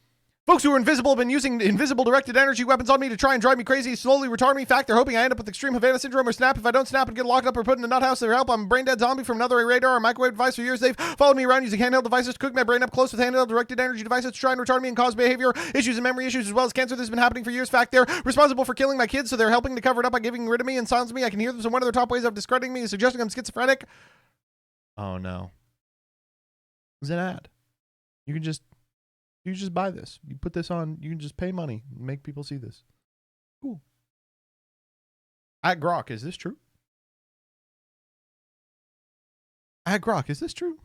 [SPEAKER 2] Folks who are invisible have been using invisible directed energy weapons on me to try and drive me crazy, slowly retard me. Fact, they're hoping I end up with extreme Havana syndrome or snap. If I don't snap and get locked up or put in a nut house, they're help. I'm a brain dead zombie from another radar or microwave device for years. They've followed me around using handheld devices to cook my brain up close with handheld directed energy devices to try and retard me and cause behavior issues and memory issues as well as cancer. This has been happening for years. Fact, they're responsible for killing my kids, so they're helping to cover it up by getting rid of me and silencing me. I can hear them. So one of their top ways of discrediting me is suggesting I'm schizophrenic. Oh no. It's an ad. You just buy this. You put this on. You can just pay money and make people see this. Cool. At Grok, is this true? At Grok, is this true?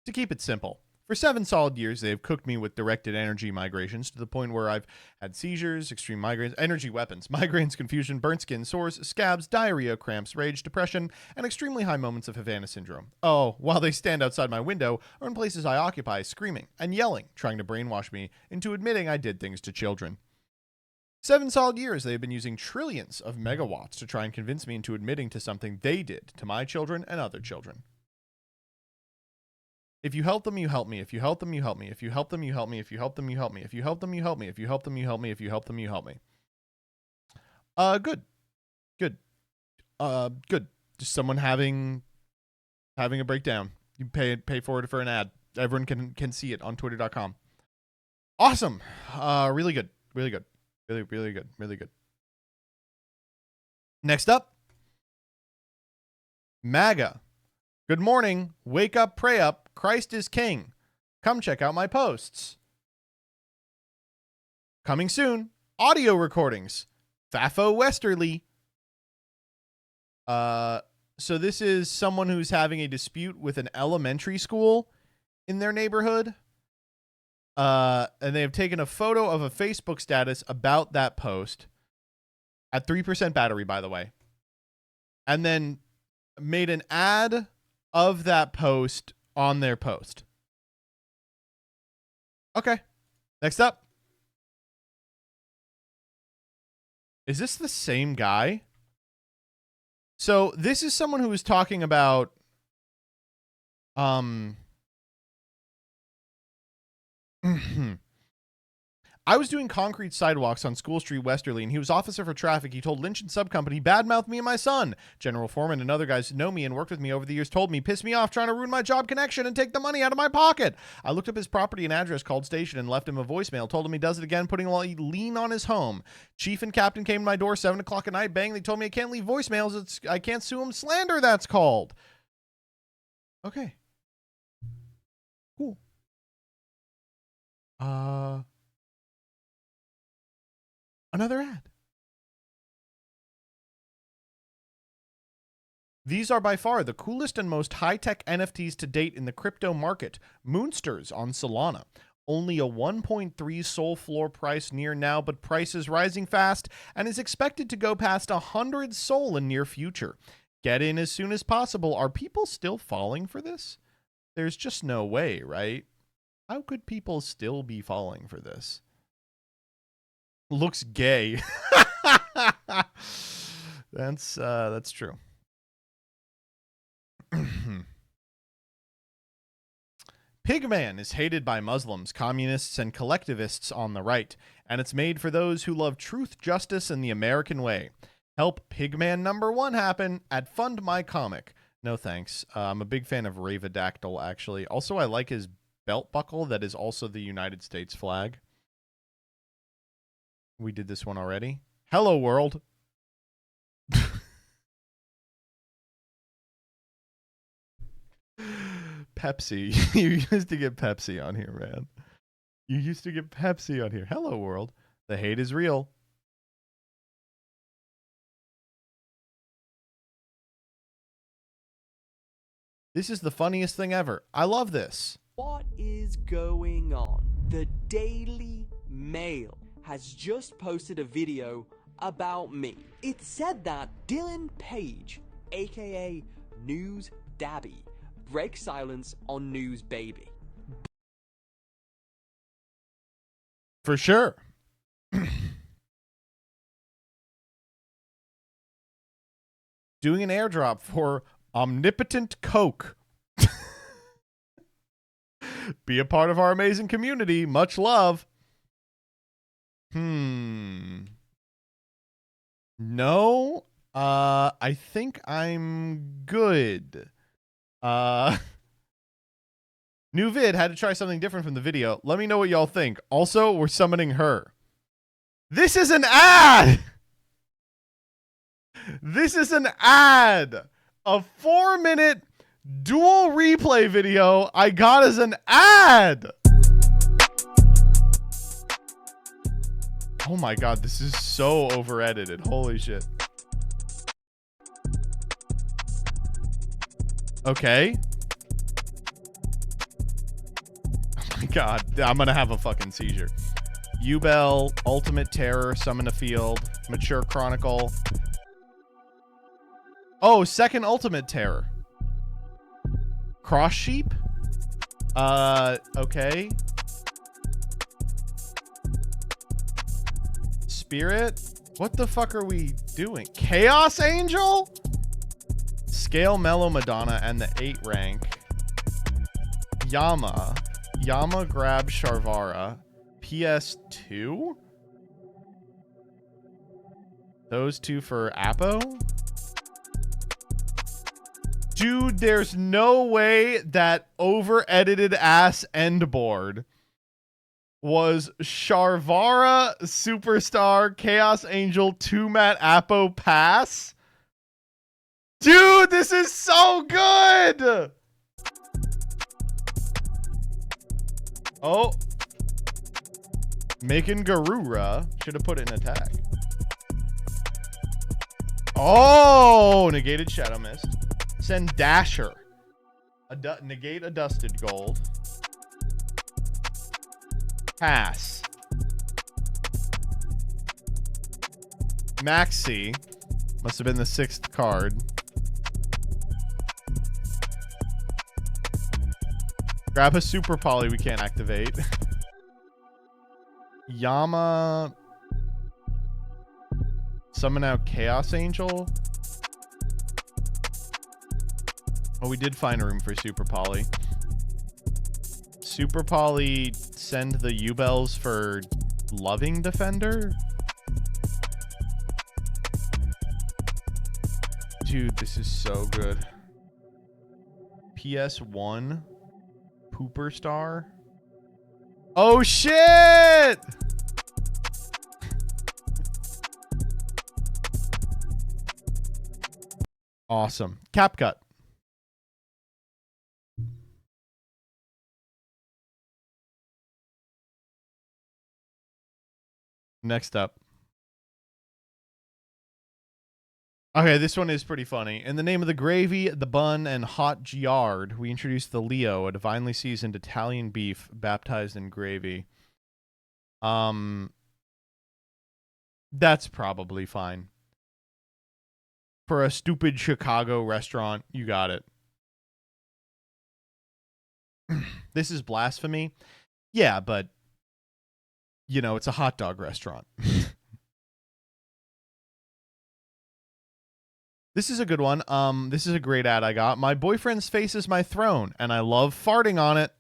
[SPEAKER 2] To keep it simple, for 7 solid years, they have cooked me with directed energy migrations to the point where I've had seizures, extreme migraines, energy weapons, migraines, confusion, burnt skin, sores, scabs, diarrhea, cramps, rage, depression, and extremely high moments of Havana syndrome. Oh, while they stand outside my window or in places I occupy, screaming and yelling, trying to brainwash me into admitting I did things to children. 7 solid years, they have been using trillions of megawatts to try and convince me into admitting to something they did to my children and other children. If you help them, you help me. If you help them, you help me. If you help them, you help me. If you help them, you help me. If you help them, you help me. If you help them, you help me. If you help them, you help me. Good. Good. Just someone having a breakdown. You pay for it for an ad. Everyone can see it on twitter.com. Awesome. Really good. Really good. Really good. Really good. Next up, MAGA. Good morning. Wake up, pray up. Christ is king. Come check out my posts. Coming soon. Audio recordings. Fafo Westerly. So this is someone who's having a dispute with an elementary school in their neighborhood. And they have taken a photo of a Facebook status about that post at 3% battery, by the way. And then made an ad of that post on their post. Okay. Next up. Is this the same guy? So this is someone who was talking about I was doing concrete sidewalks on School Street Westerly, and he was officer for traffic. He told Lynch and Sub Company, badmouthed me and my son. General Foreman and other guys who know me and worked with me over the years told me, piss me off trying to ruin my job connection and take the money out of my pocket. I looked up his property and address, called station, and left him a voicemail. Told him he does it again, putting a lien on his home. Chief and captain came to my door 7 o'clock at night. Bang, they told me I can't leave voicemails. I can't sue him. Slander, that's called. Okay. Cool. Another ad. These are by far the coolest and most high-tech NFTs to date in the crypto market. Moonsters on Solana. Only a 1.3 Sol floor price near now, but price is rising fast and is expected to go past 100 Sol in near future. Get in as soon as possible. Are people still falling for this? There's just no way, right? How could people still be falling for this? Looks gay. That's true. Pigman is hated by Muslims, communists, and collectivists on the right, and it's made for those who love truth, justice, and the American way. Help Pigman #1 happen at Fund My Comic. No thanks. I'm a big fan of Ravedactyl, actually. Also, I like his belt buckle that is also the United States flag. We did this one already. Hello, world. Pepsi. You used to get Pepsi on here, man. You used to get Pepsi on here. Hello, world. The hate is real. This is the funniest thing ever. I love this.
[SPEAKER 13] What is going on? The Daily Mail has just posted a video about me. It said that Dylan Page, aka News Dabby, breaks silence on News Baby.
[SPEAKER 2] For sure. Doing an airdrop for Omnipotent Coke. Be a part of our amazing community. Much love. No. I think I'm good. New vid, had to try something different from the video. Let me know what y'all think. Also, we're summoning her. This is an ad! This is an ad! A 4-minute dual replay video I got as an ad! Oh my god, this is so over-edited. Holy shit. Okay. Oh my god, I'm gonna have a fucking seizure. Ubel, Ultimate Terror, Summon a Field, Mature Chronicle. Oh, second Ultimate Terror. Cross Sheep? Okay. Spirit? What the fuck are we doing? Chaos Angel? Scale Mellow Madonna and the 8 rank. Yama grab Sharvara. PS2? Those two for Apo? Dude, there's no way that over-edited ass end board was Sharvara Superstar Chaos Angel 2-mat Apo Pass. Dude, this is so good! Oh. Making Garura. Should have put it in attack. Oh, negated Shadow Mist. Send Dasher. Negate a Dusted Gold. Pass. Maxi. Must have been the 6th card. Grab a Super Poly we can't activate. Yama. Summon out Chaos Angel. Oh, we did find a room for Super Poly. Super Poly send the U-Bells for Loving Defender? Dude, this is so good. PS1 Pooper Star. Oh shit! Awesome. CapCut. Next up. Okay, this one is pretty funny. In the name of the gravy, the bun, and hot giard, we introduce the Leo, a divinely seasoned Italian beef baptized in gravy. That's probably fine. For a stupid Chicago restaurant, you got it. This is blasphemy. Yeah, but, you know, it's a hot dog restaurant. This is a good one. This is a great ad I got. My boyfriend's face is my throne, and I love farting on it.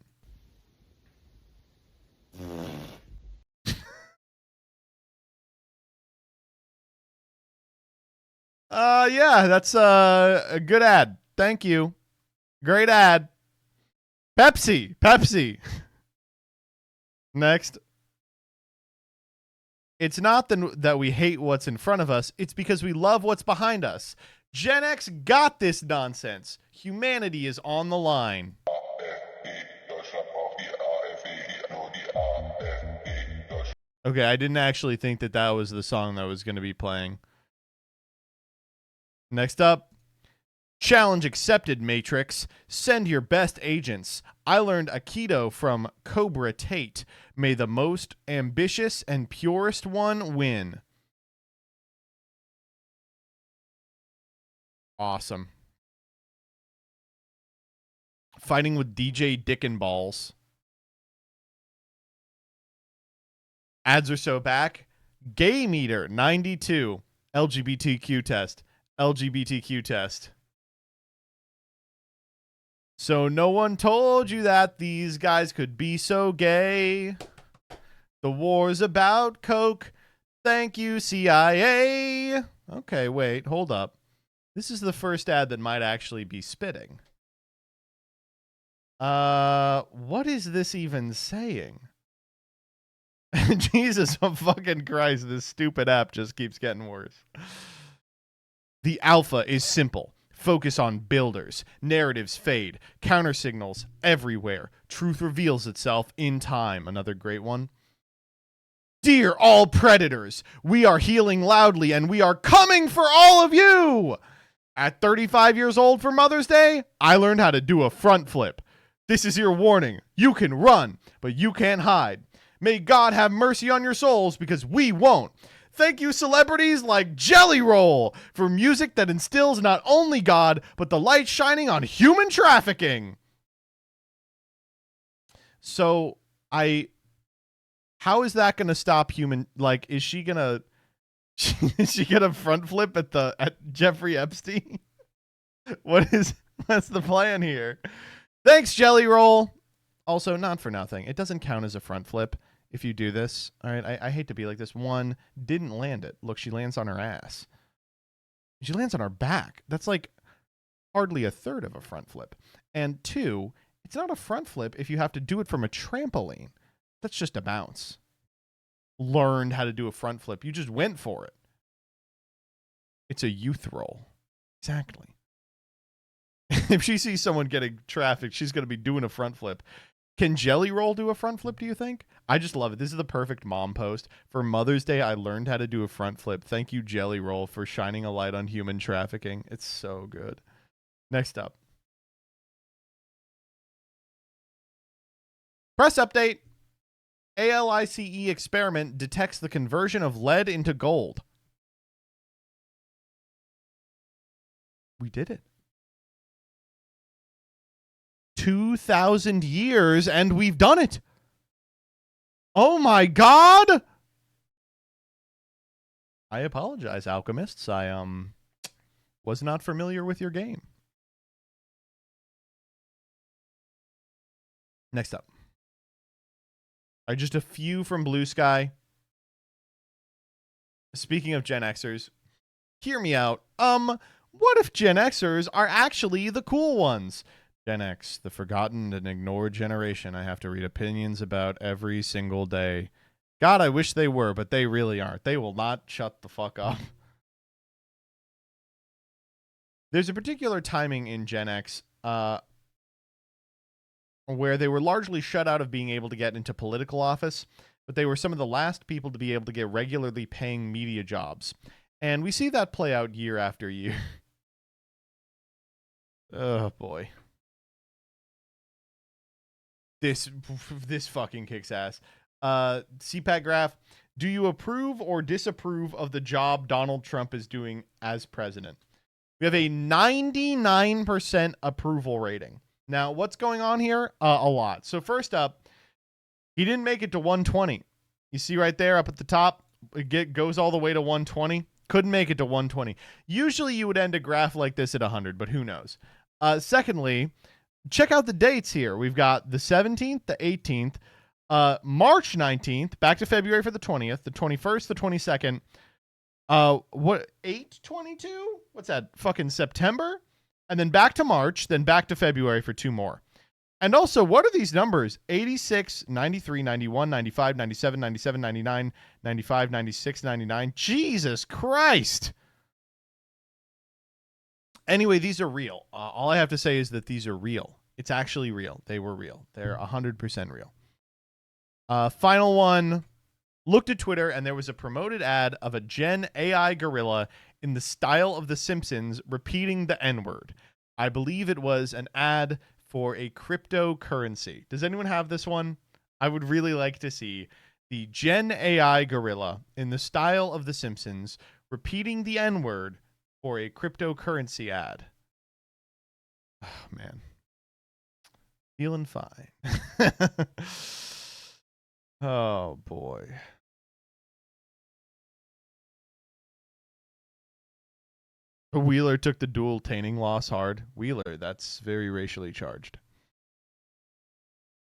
[SPEAKER 2] Yeah, that's a good ad. Thank you. Great ad. Pepsi. Next. It's not that we hate what's in front of us. It's because we love what's behind us. Gen X got this nonsense. Humanity is on the line. Okay, I didn't actually think that was the song that was going to be playing. Next up. Challenge accepted, Matrix. Send your best agents. I learned Aikido from Cobra Tate. May the most ambitious and purest one win. Awesome. Fighting with DJ Dickenballs. Ads are so back. Gay meter 92. LGBTQ test. LGBTQ test. So no one told you that these guys could be so gay. The war's about coke. Thank you, CIA. Okay, wait, hold up. This is the first ad that might actually be spitting. What is this even saying? Jesus fucking Christ, this stupid app just keeps getting worse. The alpha is simple. Focus on builders. Narratives fade. Counter signals everywhere. Truth reveals itself in time. Another great one. Dear all predators, we are healing loudly and we are coming for all of you. At 35 years old for Mother's Day, I learned how to do a front flip. This is your warning. You can run, but you can't hide. May God have mercy on your souls because we won't. Thank you, celebrities like Jelly Roll, for music that instills not only God, but the light shining on human trafficking. So, how is that going to stop human, like, is she going to front flip at Jeffrey Epstein? What's the plan here? Thanks, Jelly Roll. Also, not for nothing. It doesn't count as a front flip if you do this. All right, I hate to be like this. One, didn't land it. Look, she lands on her ass. She lands on her back. That's like hardly a third of a front flip. And two, it's not a front flip if you have to do it from a trampoline. That's just a bounce. Learned how to do a front flip. You just went for it. It's a youth roll. Exactly. If she sees someone getting trafficked, she's going to be doing a front flip. Can Jelly Roll do a front flip, do you think? I just love it. This is the perfect mom post. For Mother's Day, I learned how to do a front flip. Thank you, Jelly Roll, for shining a light on human trafficking. It's so good. Next up. Press update. ALICE experiment detects the conversion of lead into gold. We did it. 2,000 years and we've done it. Oh my God. I apologize, alchemists. I was not familiar with your game. Next up. All right, just a few from Blue Sky. Speaking of Gen Xers, hear me out. What if Gen Xers are actually the cool ones? Gen X, the forgotten and ignored generation I have to read opinions about every single day. God, I wish they were, but they really aren't. They will not shut the fuck up. There's a particular timing in Gen X where they were largely shut out of being able to get into political office, but they were some of the last people to be able to get regularly paying media jobs. And we see that play out year after year. Oh, boy. This fucking kicks ass. CPAC Graph, do you approve or disapprove of the job Donald Trump is doing as president? We have a 99% approval rating. Now, what's going on here? A lot. So first up, he didn't make it to 120. You see right there up at the top, it goes all the way to 120. Couldn't make it to 120. Usually you would end a graph like this at 100, but who knows? Secondly, check out the dates here. We've got the 17th, the 18th, March 19th, back to February for the 20th, the 21st, the 22nd. What, 8/22? What's that? Fucking September? And then back to March, then back to February for 2 more. And also, what are these numbers? 86, 93, 91, 95, 97, 97, 99, 95, 96, 99. Jesus Christ. Anyway, these are real. All I have to say is that these are real. It's actually real. They were real. They're 100% real. Final one. Looked at Twitter, and there was a promoted ad of a Gen AI gorilla in the style of The Simpsons repeating the N-word. I believe it was an ad for a cryptocurrency. Does anyone have this one? I would really like to see the Gen AI gorilla in the style of The Simpsons repeating the N-word for a cryptocurrency ad. Oh, man. Feeling fine. Oh, boy. Wheeler took the dual tainting loss hard. Wheeler, that's very racially charged.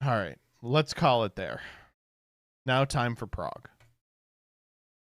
[SPEAKER 2] All right, let's call it there. Now time for Prague.